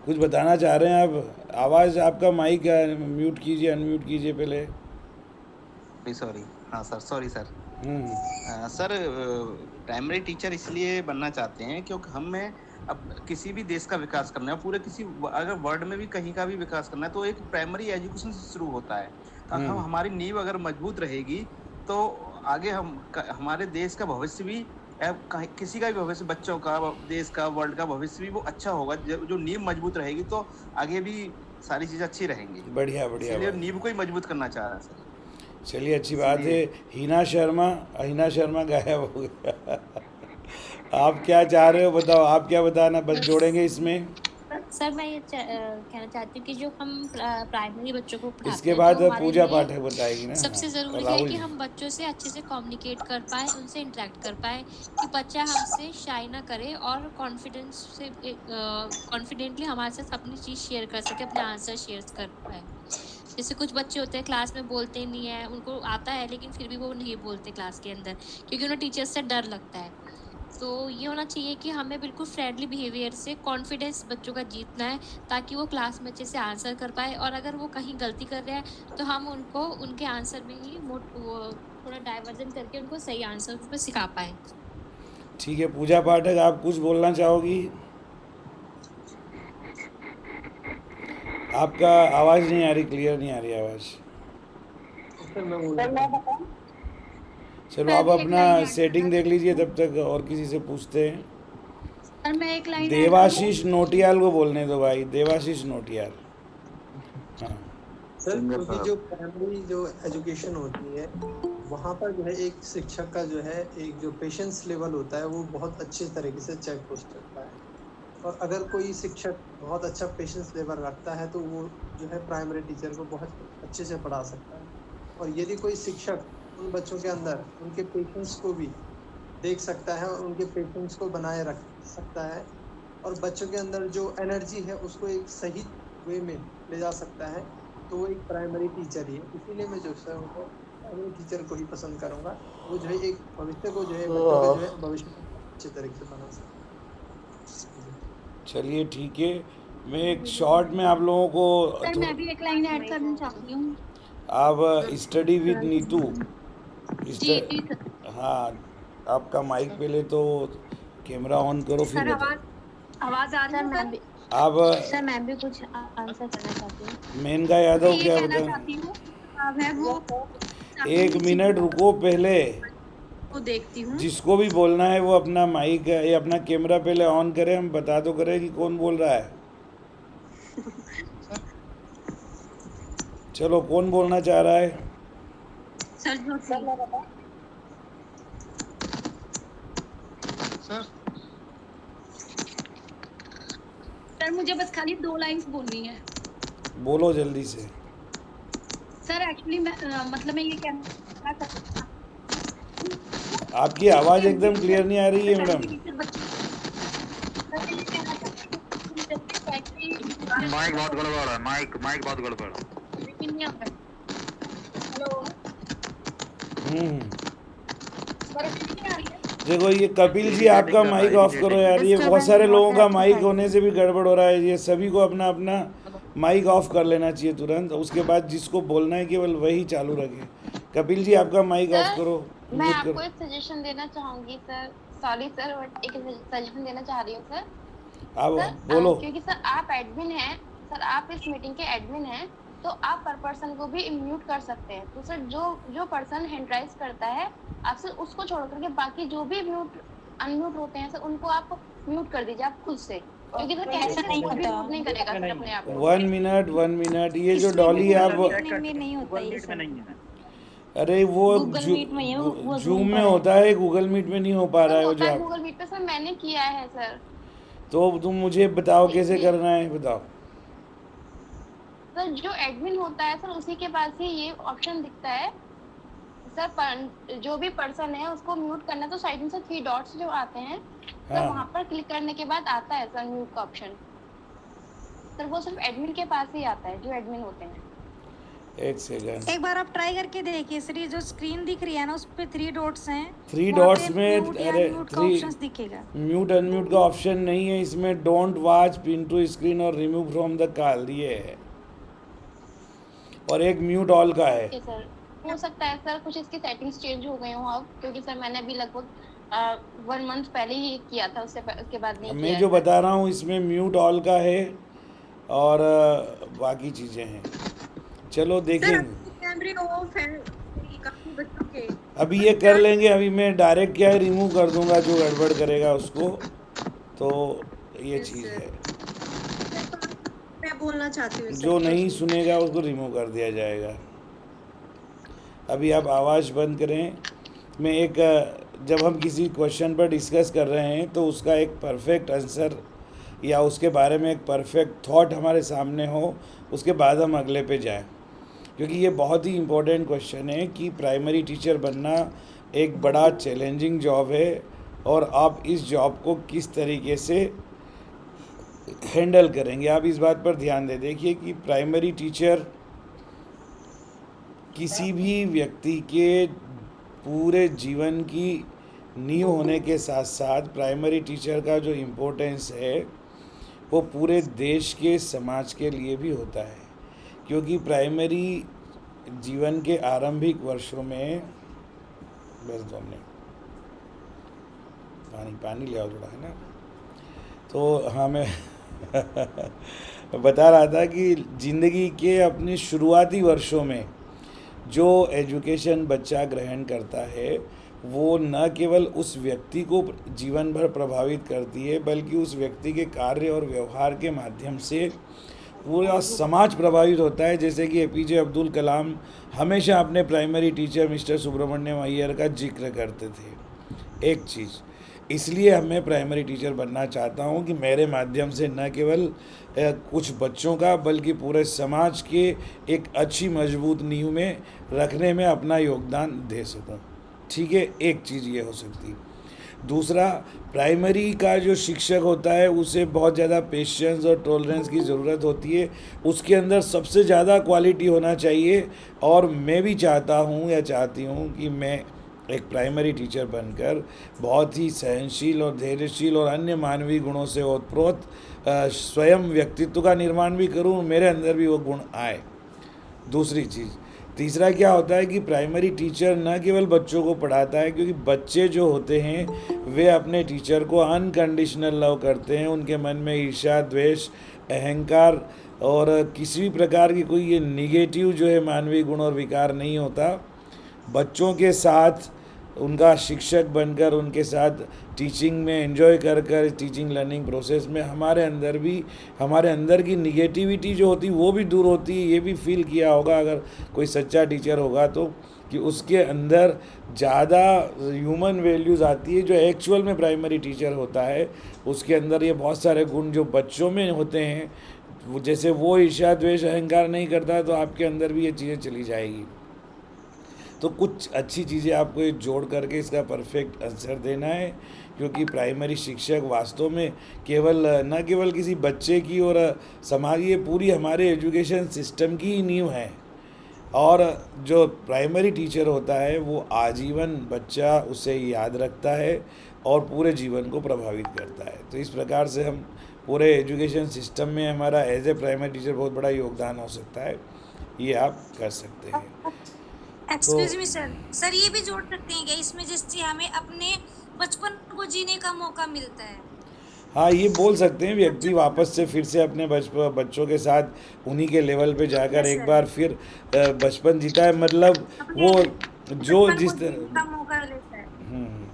कुछ बताना चाह रहे हैं आप? आवाज़ आपका माइक म्यूट कीजिए, अनम्यूट कीजिए पहले। सॉरी, हाँ sir, sorry sir. Sir primary teacher इसलिए बनना चाहते हैं क्योंकि हमें अब किसी भी देश का विकास करना है, पूरे किसी अगर वर्ल्ड में भी कहीं का भी विकास करना है तो एक प्राइमरी एजुकेशन से शुरू होता है। हम हमारी नींव अगर मजबूत रहेगी तो आगे हमारे देश का भविष्य भी, किसी का भी भविष्य, बच्चों का, देश का, वर्ल्ड का भविष्य भी वो अच्छा होगा। जो नींव मजबूत रहेगी तो आगे भी सारी चीज़ें अच्छी रहेंगी। बढ़िया बढ़िया, इसलिए नींव को ही मजबूत करना चाह रहा है सर। चलिए, अच्छी बात है। हिना शर्मा गायब हो गया। आप क्या चाह रहे हो, बताओ, आप क्या बताना बस जोड़ेंगे इसमें? सर मैं ये कहना चाहती हूँ कि जो हम प्राइमरी बच्चों को पढ़ाते इसके हैं, बाद तो हमारे पूजा लिए पाठक बताएगी ना। सबसे ज़रूरी है कि हम बच्चों से अच्छे से कम्युनिकेट कर पाए, उनसे इंटरेक्ट कर पाए, कि बच्चा हमसे शाई ना करे और कॉन्फिडेंस से कॉन्फिडेंटली हमारे साथ अपनी चीज़ शेयर कर सके, अपने आंसर शेयर कर पाए। जैसे कुछ बच्चे होते हैं क्लास में बोलते नहीं है, उनको आता है लेकिन फिर भी वो नहीं बोलते क्लास के अंदर, क्योंकि उन्हें टीचर्स से डर लगता है। तो ये होना चाहिए कि हमें बिल्कुल फ्रेंडली बिहेवियर से कॉन्फिडेंस बच्चों का जीतना है, ताकि वो क्लास में अच्छे से आंसर कर पाए। और अगर वो कहीं गलती कर रहे हैं तो हम उनको उनके आंसर में ही थोड़ा डाइवर्जन करके उनको सही आंसर उसमें सिखा पाए। ठीक है, पूजा पाठक, आप कुछ बोलना चाहोगी? आपका आवाज़ नहीं आ रही, क्लियर नहीं आ रही आवाज़। चलो, आप अपना सेटिंग देख लीजिए तब तक, और किसी से पूछते हैं। सर मैं एक लाइन देवाशीष नोटियाल को बोलने दो भाई, देवाशीष नोटियाल। हाँ सर क्योंकि जो प्राइमरी जो एजुकेशन होती है वहाँ पर जो है एक शिक्षक का जो है एक जो पेशेंस लेवल होता है वो बहुत अच्छे तरीके से चेक हो सकता है, और अगर कोई शिक्षक बहुत अच्छा पेशेंस लेवल रखता है तो वो जो है प्राइमरी टीचर को बहुत अच्छे से पढ़ा सकता है। और यदि कोई शिक्षक उन बच्चों के अंदर उनके पेशेंस को भी देख सकता है और उनके पेशेंस को बनाए रख सकता है और बच्चों के अंदर जो एनर्जी है उसको एक सही वे में ले जा सकता है, तो वो एक प्राइमरी टीचर ही है। इसीलिए मैं जो है उनको प्राइमरी टीचर को ही पसंद करूँगा। वो जो है एक भविष्य को जो है बच्चों का जो है भविष्य अच्छे तरीके से बना सकता है। चलिए ठीक है, मैं एक शॉर्ट में आप लोगों को सर मैं भी एक लाइन ऐड करना चाहती हूँ। आप study with Neetu ji sir. हाँ, आपका माइक पहले तो कैमरा ऑन करो फिर सर बताओ। आवाज आ रही है? आप सर मैं भी कुछ आंसर करना चाहती हूँ। मेनका यादव क्या कहना बताएं? चाहती हूँ मैं वो एक मिनट रुको, पहले वो देखती हूँ। जिसको भी बोलना है वो अपना माइक या अपना कैमरा पहले ऑन करे, हम बता तो करें कि कौन बोल रहा है। चलो कौन बोलना चाह रहा है? सर जो सर मुझे बस खाली 2 लाइंस बोलनी है। बोलो जल्दी से। सर एक्चुअली मैं मतलब मैं ये कहना चाहती हूँ आपकी आवाज़ एकदम क्लियर नहीं आ रही है मैडम। माइक बहुत गड़बड़ है, माइक बहुत गड़बड़ है। देखो ये कपिल जी आपका माइक ऑफ करो यार, ये बहुत सारे लोगों का माइक होने से भी गड़बड़ हो रहा है। ये सभी को अपना अपना माइक ऑफ कर लेना चाहिए तुरंत, उसके बाद जिसको बोलना है केवल वही चालू रखे। कपिल जी आपका माइक ऑफ करो, मैं म्यूट आपको करो। एक सजेशन देना चाहूंगी सर, सॉरी सर बट एक सजेशन देना चाह रही हूँ सर। आप सर, बोलो। क्योंकि सर आप एडमिन हैं, सर आप इस मीटिंग के एडमिन हैं, तो आप पर पर्सन को भी म्यूट कर सकते हैं। तो सर जो पर्सन हैंड राइज करता है आप सर उसको छोड़ करके बाकी जो भी म्यूट अनम्यूट होते हैं सर उनको आप म्यूट कर दीजिए आप खुद से, क्योंकि सर कैसे नहीं म्यूट नहीं करेगा सर अपने आप को। 1 मिनट ये जो डॉली आप नहीं होता ये सर। अरे वो Google Meet में है, वो जूम Zoom में पर है। होता है, गूगल मीट में नहीं हो पा रहा है वो जो आप। गूगल मीट पे सर मैंने किया है सर। तो तुम मुझे बताओ कैसे करना है, बताओ। सर जो एडमिन होता है सर उसी के पास ही ये ऑप्शन दिखता है सर, जो भी पर्सन है उसको म्यूट करना तो साइड में से 3 डॉट्स जो आते हैं सर हाँ। वहाँ पर क्लिक करने के बाद आता है सर म्यूट का ऑप्शन। सर वो सिर्फ एडमिन के पास ही आता है जो एडमिन होते हैं। एक सेकंड, एक बार आप ट्राई करके देखिए सर, ये जो स्क्रीन दिख रही है ना उस पे 3 डॉट्स हैं। 3 वहाँ डॉट्स पे में mute या अरे unmute का ऑप्शंस दिखेगा। म्यूट अनम्यूट का ऑप्शन नहीं है इसमें। Don't watch, pin to screen और रिमूव फ्रॉम द कॉल ये है, और एक म्यूट ऑल का है। ओके सर, हो सकता है सर कुछ इसकी सेटिंग्स चेंज हो गई हो अब, क्योंकि सर मैंने अभी लगभग 1 मंथ पहले ही किया था, उसके बाद नहीं मैं किया जो है। बता रहा हूँ इसमें म्यूट ऑल का है और बाकी चीज़ें हैं। चलो देखेंगे, कैमरे ऑफ है काफी बच्चों के। अभी ये कर लेंगे। अभी मैं डायरेक्ट क्या है रिमूव कर दूंगा जो गड़बड़ करेगा उसको, तो ये चीज़ है। मैं बोलना चाहती हूँ जो नहीं सुनेगा उसको रिमूव कर दिया जाएगा। अभी आप आवाज़ बंद करें। मैं एक जब हम किसी क्वेश्चन पर डिस्कस कर रहे हैं तो उसका एक परफेक्ट आंसर या उसके बारे में एक परफेक्ट थॉट हमारे सामने हो, उसके बाद हम अगले पे जाएं, क्योंकि ये बहुत ही इम्पोर्टेंट क्वेश्चन है कि प्राइमरी टीचर बनना एक बड़ा चैलेंजिंग जॉब है और आप इस जॉब को किस तरीके से हैंडल करेंगे। आप इस बात पर ध्यान दें। देखिए कि प्राइमरी टीचर किसी भी व्यक्ति के पूरे जीवन की नींव होने के साथ साथ प्राइमरी टीचर का जो इम्पोर्टेंस है वो पूरे देश के समाज के लिए भी होता है, क्योंकि प्राइमरी जीवन के आरंभिक वर्षों में बस 2 मिनट पानी ले आओ थोड़ा, है ना। तो हाँ मैं बता रहा था कि ज़िंदगी के अपने शुरुआती वर्षों में जो एजुकेशन बच्चा ग्रहण करता है वो न केवल उस व्यक्ति को जीवन भर प्रभावित करती है, बल्कि उस व्यक्ति के कार्य और व्यवहार के माध्यम से पूरा समाज प्रभावित होता है। जैसे कि एपीजे अब्दुल कलाम हमेशा अपने primary teacher Mr Subramaniam Iyer का जिक्र करते थे। एक चीज़, इसलिए मैं प्राइमरी टीचर बनना चाहता हूँ कि मेरे माध्यम से न केवल कुछ बच्चों का बल्कि पूरे समाज के एक अच्छी मजबूत नींव में रखने में अपना योगदान दे सकूँ। ठीक है, एक चीज़ ये हो सकती है। दूसरा, प्राइमरी का जो शिक्षक होता है उसे बहुत ज़्यादा पेशेंस और टॉलरेंस की ज़रूरत होती है। उसके अंदर सबसे ज़्यादा क्वालिटी होना चाहिए, और मैं भी चाहता हूँ या चाहती हूँ कि मैं एक प्राइमरी टीचर बनकर बहुत ही सहनशील और धैर्यशील और अन्य मानवीय गुणों से ओतप्रोत स्वयं व्यक्तित्व का निर्माण भी करूँ, मेरे अंदर भी वो गुण आए। दूसरी चीज़, तीसरा क्या होता है कि प्राइमरी टीचर न केवल बच्चों को पढ़ाता है, क्योंकि बच्चे जो होते हैं वे अपने टीचर को अनकंडीशनल लव करते हैं। उनके मन में ईर्ष्या, द्वेष, अहंकार और किसी भी प्रकार की कोई ये निगेटिव जो है मानवीय गुण और विकार नहीं होता। बच्चों के साथ उनका शिक्षक बनकर उनके साथ टीचिंग में एंजॉय कर टीचिंग लर्निंग प्रोसेस में हमारे अंदर की निगेटिविटी जो होती वो भी दूर होती है। ये भी फील किया होगा अगर कोई सच्चा टीचर होगा तो, कि उसके अंदर ज़्यादा ह्यूमन वैल्यूज़ आती है। जो एक्चुअल में प्राइमरी टीचर होता है उसके अंदर ये बहुत सारे गुण जो बच्चों में होते हैं, जैसे वो ईर्ष्या, द्वेष, अहंकार नहीं करता तो आपके अंदर भी ये चीज़ें चली जाएगी। तो कुछ अच्छी चीज़ें आपको ये जोड़ करके इसका परफेक्ट आंसर देना है, क्योंकि प्राइमरी शिक्षक वास्तव में न केवल किसी बच्चे की और समाज, ये पूरी हमारे एजुकेशन सिस्टम की ही नींव है। और जो प्राइमरी टीचर होता है वो आजीवन बच्चा उसे याद रखता है और पूरे जीवन को प्रभावित करता है। तो इस प्रकार से हम पूरे एजुकेशन सिस्टम में हमारा एज ए प्राइमरी टीचर बहुत बड़ा योगदान हो सकता है, ये आप कर सकते हैं। एक्सक्यूज मी सर, ये भी जोड़ सकते हैं क्या इसमें, जिससे हमें अपने बचपन को जीने का मौका मिलता है? हाँ, ये बोल सकते हैं, व्यक्ति वापस से फिर से अपने बच्चों के साथ उन्हीं के लेवल पे जाकर एक बार फिर बचपन जीता है, मतलब वो जो जिस तरह मौका लेता है।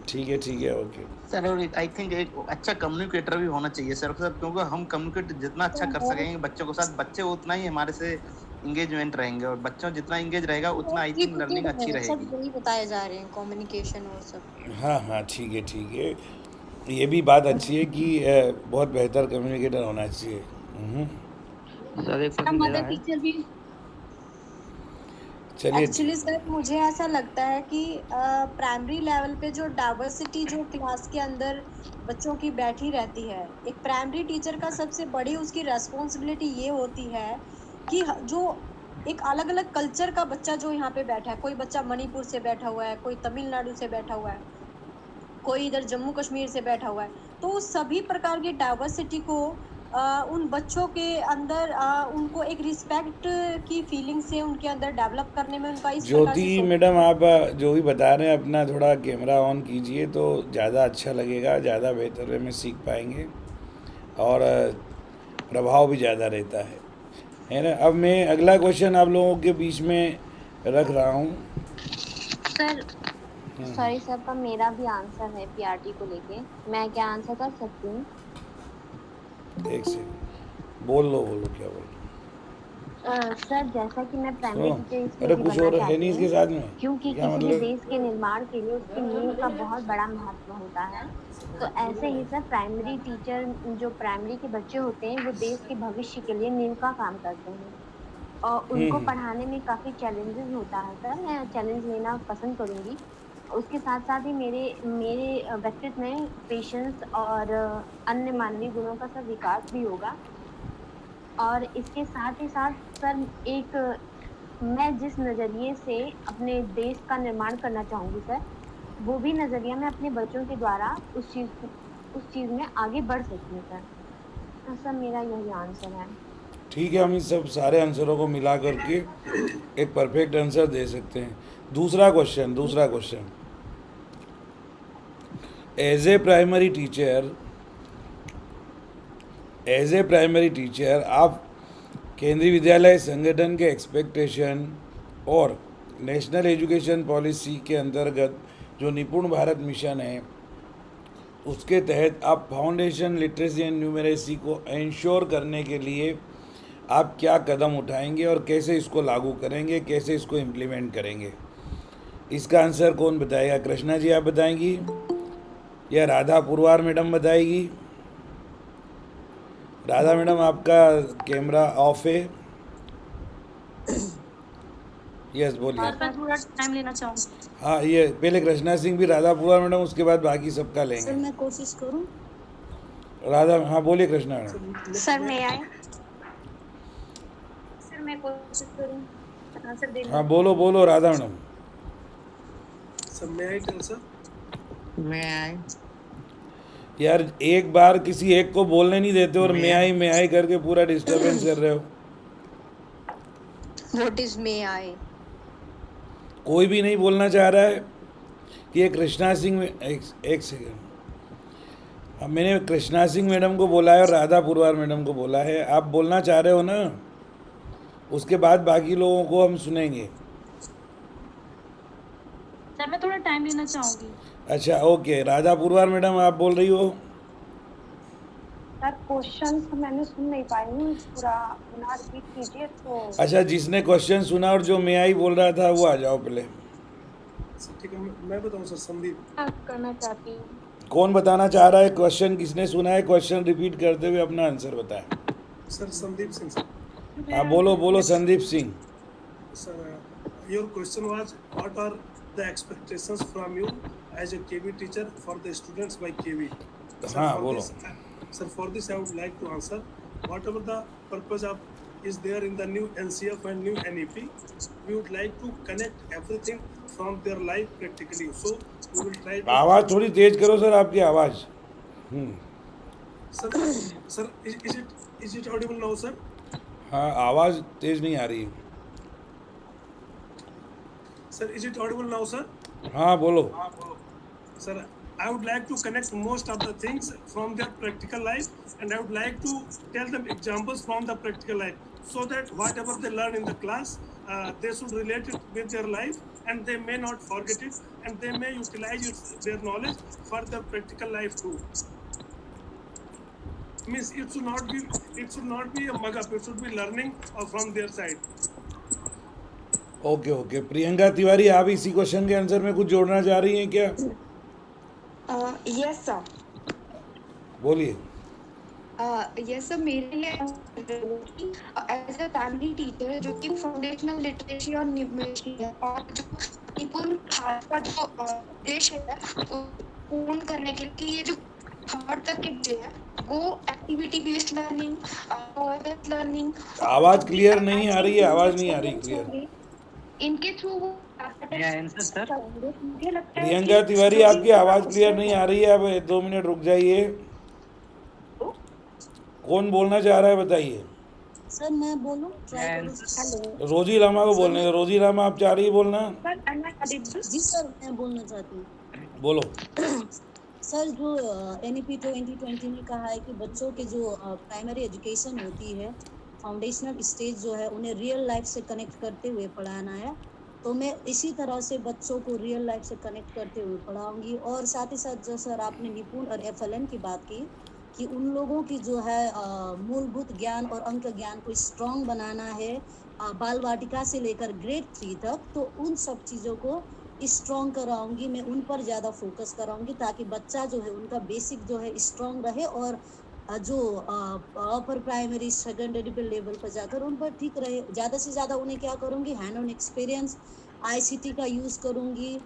ठीक है, ओके सर। और आई थिंक एक अच्छा कम्युनिकेटर भी होना चाहिए सर, क्योंकि हम कम्युनिकेट जितना अच्छा कर सकेंगे बच्चों के साथ, बच्चे उतना ही हमारे से इंगेजमेंट रहेंगे, और बच्चों जितना इंगेज रहेगा उतना आई थिंक लर्निंग अच्छी रहेगी। सब यही बताए जा रहे हैं, कम्युनिकेशन और सब। हाँ, ठीक है, ये भी बात अच्छी है कि बहुत बेहतर कम्युनिकेटर होना चाहिए। सर एक प्रश्न मेरा है। चलिए, एक्चुअली सर मुझे ऐसा लगता है कि प्राइमरी लेवल पे जो डाइवर्सिटी जो क्लास के अंदर बच्चों की बैठी रहती है, एक प्राइमरी टीचर का सबसे बड़ी उसकी रेस्पॉन्सिबिलिटी ये होती है कि जो एक अलग अलग कल्चर का बच्चा जो यहाँ पे बैठा है, कोई बच्चा मणिपुर से बैठा हुआ है, कोई तमिलनाडु से बैठा हुआ है, कोई इधर जम्मू कश्मीर से बैठा हुआ है, तो उस सभी प्रकार की डाइवर्सिटी को उन बच्चों के अंदर उनको एक रिस्पेक्ट की फीलिंग से उनके अंदर डेवलप करने में उनका इस ज्योति मैडम आप जो भी बता रहे हैं अपना थोड़ा कैमरा ऑन कीजिए तो ज़्यादा अच्छा लगेगा, ज़्यादा बेहतर वे में सीख पाएंगे और प्रभाव भी ज़्यादा रहता है ना। अब मैं अगला क्वेश्चन आप लोगों के बीच में रख रहा हूँ। सर सॉरी सर, पर मेरा भी आंसर है पीआरटी को लेके, मैं क्या आंसर कर सकती हूँ? एक सेकंड, बोल लो क्या बोल सर जैसा कि मैं प्राइमरी टीचर अरे कुछ और है नहीं इसके साथ में, क्योंकि किसी भी देश के निर्माण के लिए उसकी नींव का बहुत बड़ा महत्व होता है। तो ऐसे ही सर प्राइमरी टीचर जो प्राइमरी के बच्चे होते हैं वो देश के भविष्य के लिए नींव का काम करते हैं और उनको पढ़ाने में काफ़ी चैलेंजेस होता है। सर मैं चैलेंज लेना पसंद करूँगी। उसके साथ साथ ही मेरे व्यक्तित्व में पेशेंस और अन्य मानवीय गुणों का सर विकास भी होगा। और इसके साथ ही साथ सर एक मैं जिस नज़रिए से अपने देश का निर्माण करना चाहूँगी सर, वो भी नज़रिया मैं अपने बच्चों के द्वारा उस चीज़ में आगे बढ़ सकती हूँ सर। तो सर मेरा यही आंसर है। ठीक है, हम इस सब सारे आंसरों को मिला करके एक परफेक्ट आंसर दे सकते हैं। दूसरा question as a primary teacher आप केंद्रीय विद्यालय संगठन के एक्सपेक्टेशन और नेशनल एजुकेशन पॉलिसी के अंतर्गत जो निपुण भारत मिशन है उसके तहत आप फाउंडेशन लिटरेसी एंड न्यूमरेसी को इंश्योर करने के लिए आप क्या कदम उठाएंगे और कैसे इसको लागू करेंगे, कैसे इसको इम्प्लीमेंट करेंगे? इसका आंसर कौन बताएगा? कृष्णा जी आप बताएंगी या राधा पुरवार मैडम बताएगी? राधा मैडम आपका कैमरा ऑफ है। यस बोलिए। मैं थोड़ा टाइम लेना चाहूँगी। हाँ, ये पहले कृष्णा सिंह भी राधा पुरवार मैडम, उसके बाद बाकी सबका सर लेंगे। मैं कोशिश करूं। राधा, हाँ बोलिए कृष्णा मैडम। सर मैं आए सर मैं कोशिश करूं आंसर देने। हाँ बोलो बोलो राधा मैडम। सर मैं आई टेल सर। मैं आई यार एक बार किसी एक को बोलने नहीं देते और मैं आई करके पूरा डिस्टरबेंस कर रहे हो। What is may I? कोई भी नहीं बोलना चाह रहा है कि ये कृष्णा सिंह। एक सेकेंड, अब मैंने कृष्णा सिंह मैडम को बोला है और राधा पुरवार मैडम को बोला है। आप बोलना चाह रहे हो ना? उसके बाद बाकी लोगों को हम सुनेंगे। सर मैं थोड़ा टाइम लेना चाहूँगी। अच्छा ओके, राधा पुरवार मैडम आप बोल रही हो? सर क्वेश्चन मैंने सुन नहीं पाई हूँ, पूरा पुनः रिपीट कीजिए तो। अच्छा, जिसने क्वेश्चन सुना और जो मैं आई बोल रहा था वो आ जाओ पहले। ठीक है, मैं बताऊं सर। संदीप करना चाहती हूँ। कौन बताना चाह रहा है? क्वेश्चन किसने सुना है? क्वेश्चन रिपीट करते हुए अपना आंसर बताएं। Sir Sandeep Singh sir. हाँ बोलो बोलो Sandeep Singh. Sir your question was what are the expectations from you as a KV teacher for the students by KV. हाँ बोलो। Sir, for this I would like to answer. Whatever the purpose of is there in the new NCF and new NEP, we would like to connect everything from their life practically. So we will try to. आवाज़ थोड़ी तेज करो sir, आपकी आवाज़। Sir, is it audible now, sir? हाँ, आवाज़ तेज नहीं आ रही। Sir, is it audible now, sir? हाँ बोलो। Sir, I would like to connect most of the things from their practical life, and I would like to tell them examples from the practical life, so that whatever they learn in the class, they should relate it with their life, and they may not forget it, and they may utilize their knowledge for their practical life too. Means it should not be a mug up. It should be learning from their side. Okay okay, Priyanka Tiwari आप इसी question के answer में कुछ जोड़ना चाह रही हैं क्या? Yes sir. बोलिए। यस सर, मेरे लिए एज अ प्राइमरी टीचर जो कि फाउंडेशनल लिटरेसी और न्यूमरेसी है और जो निपुण भारत का जो देश है तो पूर्ण करने के लिए ये जो थर्ड तक के जो है वो activity based learning, project learning. आवाज़ क्लियर नहीं आ रही है, आवाज़ नहीं आ रही क्लियर। इनके थ्रू प्रियंका तिवारी आपकी आवाज़ क्लियर नहीं आ रही है। अब 2 मिनट रुक जाइए। कौन बोलना चाह रहा है बताइए। सर मैं बोलूं? हेलो, रोजी लामा को बोलने दो। रोजी लामा आप चाह रही है बोलना? जी सर मैं बोलना चाहती हूँ। बोलो। सर जो NEP 2020 ने कहा है कि बच्चों के जो प्राइमरी एजुकेशन होती है, फाउंडेशनल स्टेज जो है उन्हें रियल लाइफ से कनेक्ट करते हुए पढ़ाना है। तो मैं इसी तरह से बच्चों को रियल लाइफ से कनेक्ट करते हुए पढ़ाऊंगी। और साथ ही साथ जो सर आपने निपुण और FLN की बात की कि उन लोगों की जो है मूलभूत ज्ञान और अंक ज्ञान को स्ट्रॉन्ग बनाना है बाल वाटिका से लेकर ग्रेड 3 तक, तो उन सब चीज़ों को स्ट्रॉन्ग कराऊंगी। मैं उन पर ज़्यादा फोकस कराऊंगी ताकि बच्चा जो है उनका बेसिक जो है स्ट्रॉन्ग रहे और जो अपर प्राइमरी सेकेंडरी पे लेवल पर जाकर उन पर ठीक रहे। ज़्यादा से ज़्यादा उन्हें क्या करूँगी, हैंड ऑन एक्सपीरियंस ICT का यूज़ करूँगी,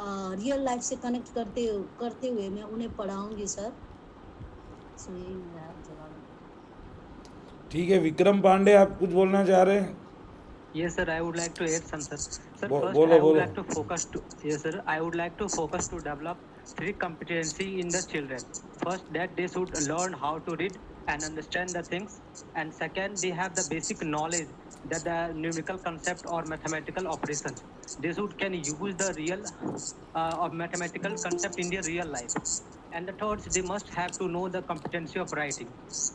रियल लाइफ से कनेक्ट करते हुए मैं उन्हें पढ़ाऊँगी सर। सो यही मेरा जवाब। ठीक है, विक्रम पांडे आप कुछ बोलना चाह रहे हैं? Yes sir, I would like to add some sir. Sir, Bo- first bolo, I would bolo. like to focus to yes sir, I would like to focus to develop 3 competency in the children. First, that they should learn how to read and understand the things, and second, they have the basic knowledge that the numerical concept or mathematical operation. They should can use the real or mathematical concept in their real life. And the third, they must have to know the competency of writing.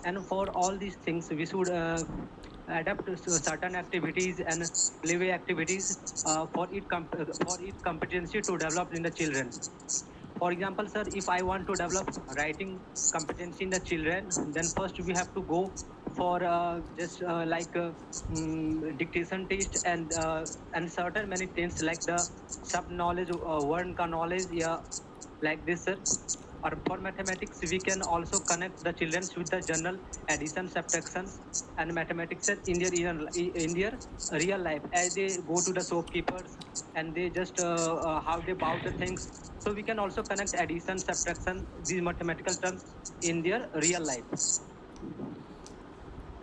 And for all these things, we should adapt to certain activities and play activities for each competency to develop in the children. For example, sir, if I want to develop writing competency in the children, then first we have to go for dictation test and certain many things like the sub knowledge, word ka knowledge, yeah, like this, sir. Or for mathematics, we can also connect the children with the general addition, subtraction, and mathematics in their real life. As they go to the shopkeepers and they just how they buy the things. So we can also connect addition, subtraction, these mathematical terms in their real life.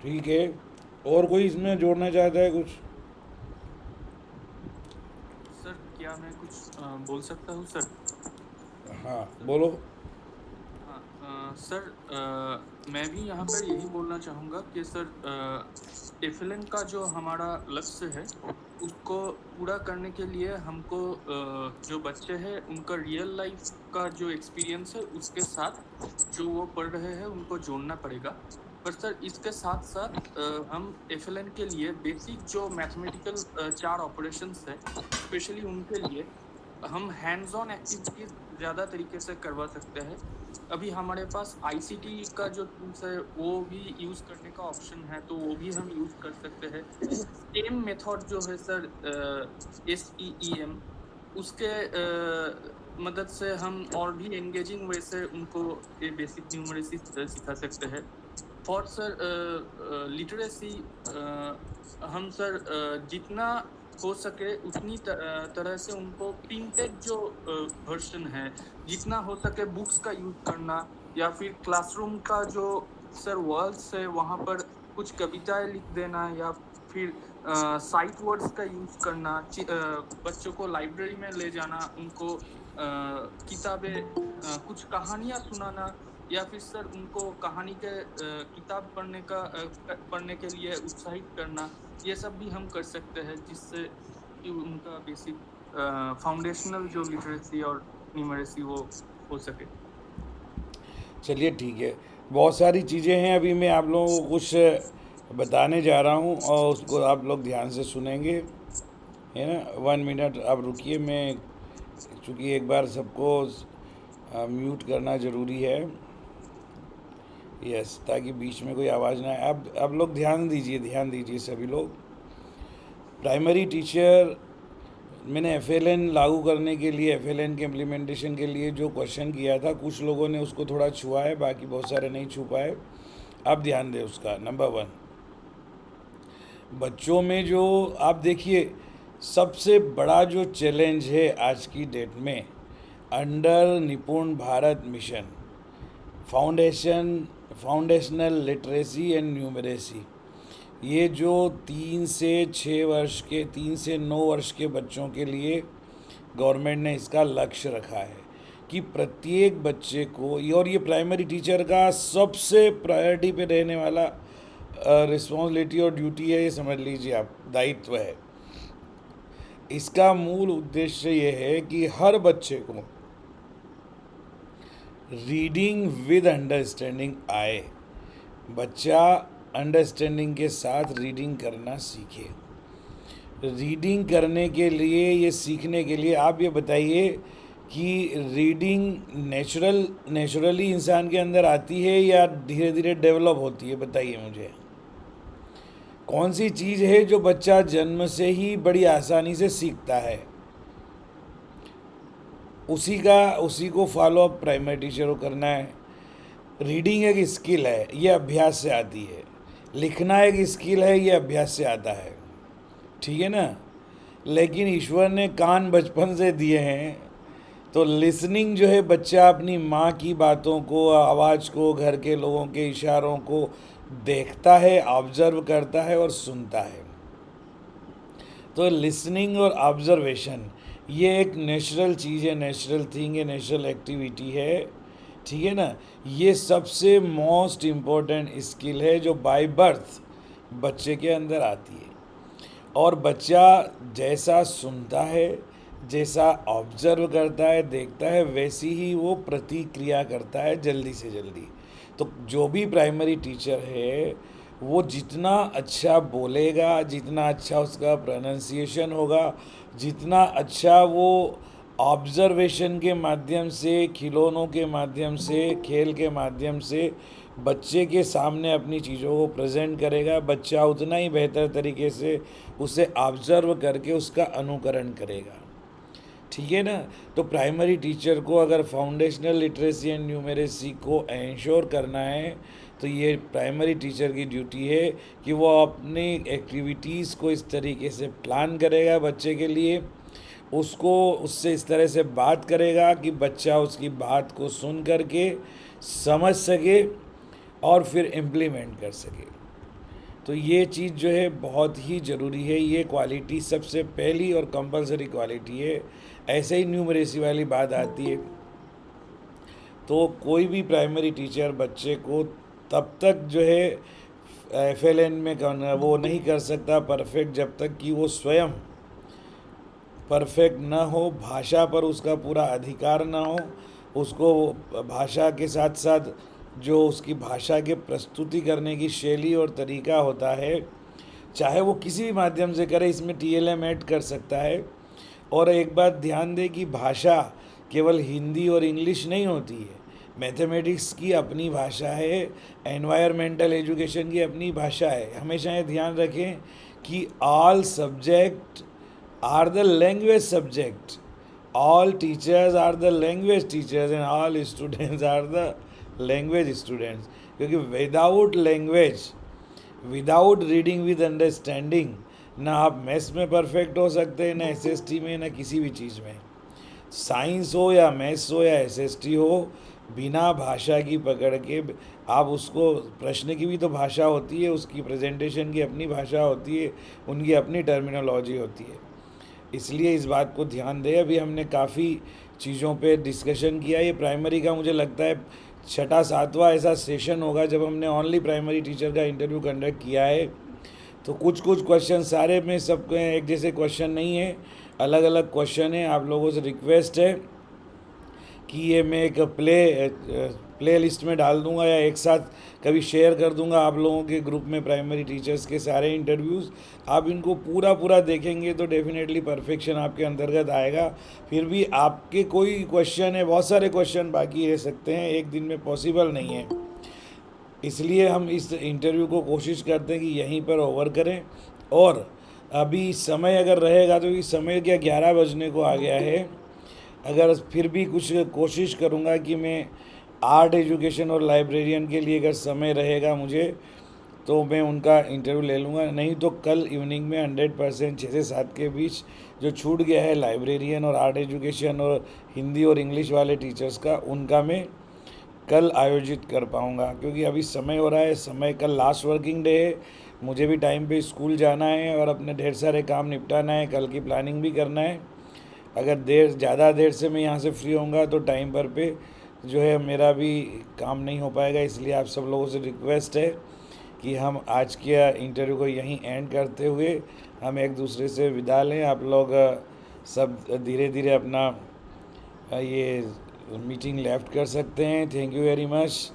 ठीक है, और कोई इसमें जोड़ना चाहता है कुछ? Sir क्या मैं कुछ बोल सकता हूँ सर? हाँ बोलो। सर मैं भी यहाँ पर यही बोलना चाहूँगा कि सर एफएलएन का जो हमारा लक्ष्य है उसको पूरा करने के लिए हमको जो बच्चे हैं उनका रियल लाइफ का जो एक्सपीरियंस है उसके साथ जो वो पढ़ रहे हैं उनको जोड़ना पड़ेगा। पर सर इसके साथ साथ हम एफएलएन के लिए बेसिक जो मैथमेटिकल 4 ऑपरेशंस है स्पेशली उनके लिए हम हैंड्स ऑन एक्टिविटीज़ ज़्यादा तरीके से करवा सकते हैं। अभी हमारे पास आईसीटी का जो टूल्स है वो भी यूज़ करने का ऑप्शन है, तो वो भी हम यूज़ कर सकते हैं। सेम मेथड जो है सर SEEM उसके मदद से हम और भी एंगेजिंग वे से उनको ये बेसिक न्यूमरेसी सिखा सकते हैं। फॉर सर लिटरेसी हम सर जितना हो सके उतनी तरह से उनको प्रिंटेड जो वर्जन है जितना हो सके बुक्स का यूज़ करना, या फिर क्लासरूम का जो सर वॉल्स है वहाँ पर कुछ कविताएं लिख देना, या फिर साइट वर्ड्स का यूज़ करना, बच्चों को लाइब्रेरी में ले जाना, उनको किताबें कुछ कहानियाँ सुनाना, या फिर सर उनको कहानी के किताब पढ़ने के लिए उत्साहित करना, ये सब भी हम कर सकते हैं जिससे कि उनका बेसिक फाउंडेशनल जो लिटरेसी और न्यूमरेसी वो हो सके। चलिए ठीक है, बहुत सारी चीज़ें हैं, अभी मैं आप लोगों को कुछ बताने जा रहा हूँ और उसको आप लोग ध्यान से सुनेंगे, है ना। 1 मिनट आप रुकिए, मैं चूँकि एक बार सबको म्यूट करना ज़रूरी है, यस, ताकि बीच में कोई आवाज़ ना आए। अब लोग ध्यान दीजिए सभी लोग। प्राइमरी टीचर मैंने एफएलएन लागू करने के लिए, एफएलएन के इम्प्लीमेंटेशन के लिए जो क्वेश्चन किया था, कुछ लोगों ने उसको थोड़ा छुआ है, बाकी बहुत सारे नहीं छू पाए। अब ध्यान दें उसका। नंबर 1, बच्चों में जो आप देखिए सबसे बड़ा जो चैलेंज है आज की डेट में, अंडर निपुण Bharat mission foundational literacy and numeracy, ये जो 3 से 6 वर्ष के 3 से 9 वर्ष के बच्चों के लिए गवर्नमेंट ने इसका लक्ष्य रखा है कि प्रत्येक बच्चे को, और ये प्राइमरी टीचर का सबसे प्रायोरिटी पे रहने वाला रिस्पॉन्सिबिलिटी और ड्यूटी है, ये समझ लीजिए आप, दायित्व है। इसका मूल उद्देश्य ये है कि हर बच्चे को रीडिंग विद अंडरस्टैंडिंग आए, बच्चा अंडरस्टैंडिंग के साथ रीडिंग करना सीखे। रीडिंग करने के लिए, ये सीखने के लिए आप ये बताइए कि रीडिंग नेचुरली इंसान के अंदर आती है या धीरे धीरे डेवलप होती है? बताइए मुझे, कौन सी चीज़ है जो बच्चा जन्म से ही बड़ी आसानी से सीखता है? उसी को फॉलो अप प्राइमरी टीचर को करना है। रीडिंग एक स्किल है, ये अभ्यास से आती है। लिखना एक स्किल है, ये अभ्यास से आता है, ठीक है ना। लेकिन ईश्वर ने कान बचपन से दिए हैं, तो लिसनिंग जो है, बच्चा अपनी माँ की बातों को, आवाज़ को, घर के लोगों के इशारों को देखता है, ऑब्जर्व करता है और सुनता है। तो लिसनिंग और ऑब्जर्वेशन ये एक नेचुरल चीज़ है, नेचुरल थिंग है, नेचुरल एक्टिविटी है, ठीक है ना। ये सबसे मोस्ट इम्पोर्टेंट स्किल है जो बाय बर्थ बच्चे के अंदर आती है। और बच्चा जैसा सुनता है, जैसा ऑब्जर्व करता है, देखता है, वैसी ही वो प्रतिक्रिया करता है जल्दी से जल्दी। तो जो भी प्राइमरी टीचर है वो जितना अच्छा बोलेगा, जितना अच्छा उसका प्रोनाउंसिएशन होगा, जितना अच्छा वो ऑब्जर्वेशन के माध्यम से, खिलौनों के माध्यम से, खेल के माध्यम से बच्चे के सामने अपनी चीज़ों को प्रेजेंट करेगा, बच्चा उतना ही बेहतर तरीके से उसे ऑब्जर्व करके उसका अनुकरण करेगा। ठीक है ना। तो प्राइमरी टीचर को अगर फाउंडेशनल लिटरेसी एंड न्यूमेरेसी को एंश्योर करना है तो ये प्राइमरी टीचर की ड्यूटी है कि वो अपनी एक्टिविटीज़ को इस तरीके से प्लान करेगा बच्चे के लिए, उससे इस तरह से बात करेगा कि बच्चा उसकी बात को सुन करके समझ सके और फिर इम्प्लीमेंट कर सके। तो ये चीज़ जो है बहुत ही ज़रूरी है, ये क्वालिटी सबसे पहली और कंपलसरी क्वालिटी है। ऐसे ही न्यूमरेसी वाली बात आती है तो कोई भी प्राइमरी टीचर बच्चे को तब तक जो है FLN में वो नहीं कर सकता परफेक्ट जब तक कि वो स्वयं परफेक्ट ना हो, भाषा पर उसका पूरा अधिकार ना हो, उसको भाषा के साथ साथ जो उसकी भाषा के प्रस्तुति करने की शैली और तरीका होता है, चाहे वो किसी भी माध्यम से करे, इसमें TLM ऐड कर सकता है। और एक बात ध्यान दें कि भाषा केवल हिंदी और इंग्लिश नहीं होती है, मैथमेटिक्स की अपनी भाषा है, एनवायरमेंटल एजुकेशन की अपनी भाषा है। हमेशा ये ध्यान रखें कि all subject are the language subject, all teachers are the language teachers and all students are the language students. क्योंकि without language, without reading with understanding, ना आप मैथ्स में परफेक्ट हो सकते हैं, ना SST में, ना किसी भी चीज़ में। साइंस हो या मैथ्स हो या SST हो, बिना भाषा की पकड़ के आप उसको, प्रश्न की भी तो भाषा होती है, उसकी प्रेजेंटेशन की अपनी भाषा होती है, उनकी अपनी टर्मिनोलॉजी होती है। इसलिए इस बात को ध्यान दें। अभी हमने काफ़ी चीज़ों पे डिस्कशन किया। ये प्राइमरी का मुझे लगता है 6-7वां ऐसा सेशन होगा जब हमने ओनली प्राइमरी टीचर का इंटरव्यू कंडक्ट किया है। तो कुछ क्वेश्चन, सारे में सब एक जैसे क्वेश्चन नहीं है, अलग अलग क्वेश्चन है। आप लोगों से रिक्वेस्ट है कि ये मैं एक प्ले लिस्ट में डाल दूंगा या एक साथ कभी शेयर कर दूंगा आप लोगों के ग्रुप में, प्राइमरी टीचर्स के सारे इंटरव्यूज़। आप इनको पूरा देखेंगे तो डेफिनेटली परफेक्शन आपके अंतर्गत आएगा। फिर भी आपके कोई क्वेश्चन है, बहुत सारे क्वेश्चन बाकी रह सकते हैं, एक दिन में पॉसिबल नहीं है। इसलिए हम इस इंटरव्यू को कोशिश करते हैं कि यहीं पर ओवर करें। और अभी समय अगर रहेगा तो इस समय क्या 11 बजने को आ गया है, अगर फिर भी कुछ कोशिश करूँगा कि मैं आर्ट एजुकेशन और लाइब्रेरियन के लिए अगर समय रहेगा मुझे तो मैं उनका इंटरव्यू ले लूँगा। नहीं तो कल इवनिंग में 100% 6 से 7 के बीच जो छूट गया है लाइब्रेरियन और आर्ट एजुकेशन और हिंदी और इंग्लिश वाले टीचर्स का, उनका मैं कल आयोजित कर पाऊँगा। क्योंकि अभी समय हो रहा है, समय कल लास्ट वर्किंग डे है, मुझे भी टाइम पे स्कूल जाना है और अपने ढेर सारे काम निपटाना है, कल की प्लानिंग भी करना है। अगर ज़्यादा देर से मैं यहाँ से फ्री होऊंगा तो टाइम पर पे जो है मेरा भी काम नहीं हो पाएगा। इसलिए आप सब लोगों से रिक्वेस्ट है कि हम आज के इंटरव्यू को यहीं एंड करते हुए हम एक दूसरे से विदा लें। आप लोग सब धीरे धीरे अपना ये मीटिंग लेफ्ट कर सकते हैं। Thank you very much.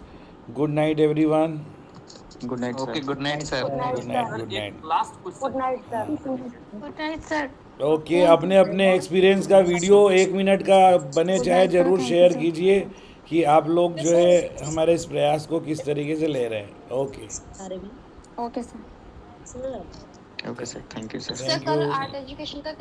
Good night everyone. Good night sir. Okay, good night sir. Good night. Last question. Good night sir. Okay, अपने अपने एक्सपीरियंस का वीडियो 1 मिनट का बने चाहे ज़रूर शेयर कीजिए कि आप लोग जो है हमारे इस प्रयास को किस तरीके से ले रहे हैं। Okay okay sir. Okay sir, thank you sir. Sir कल आर्ट एजुकेशन का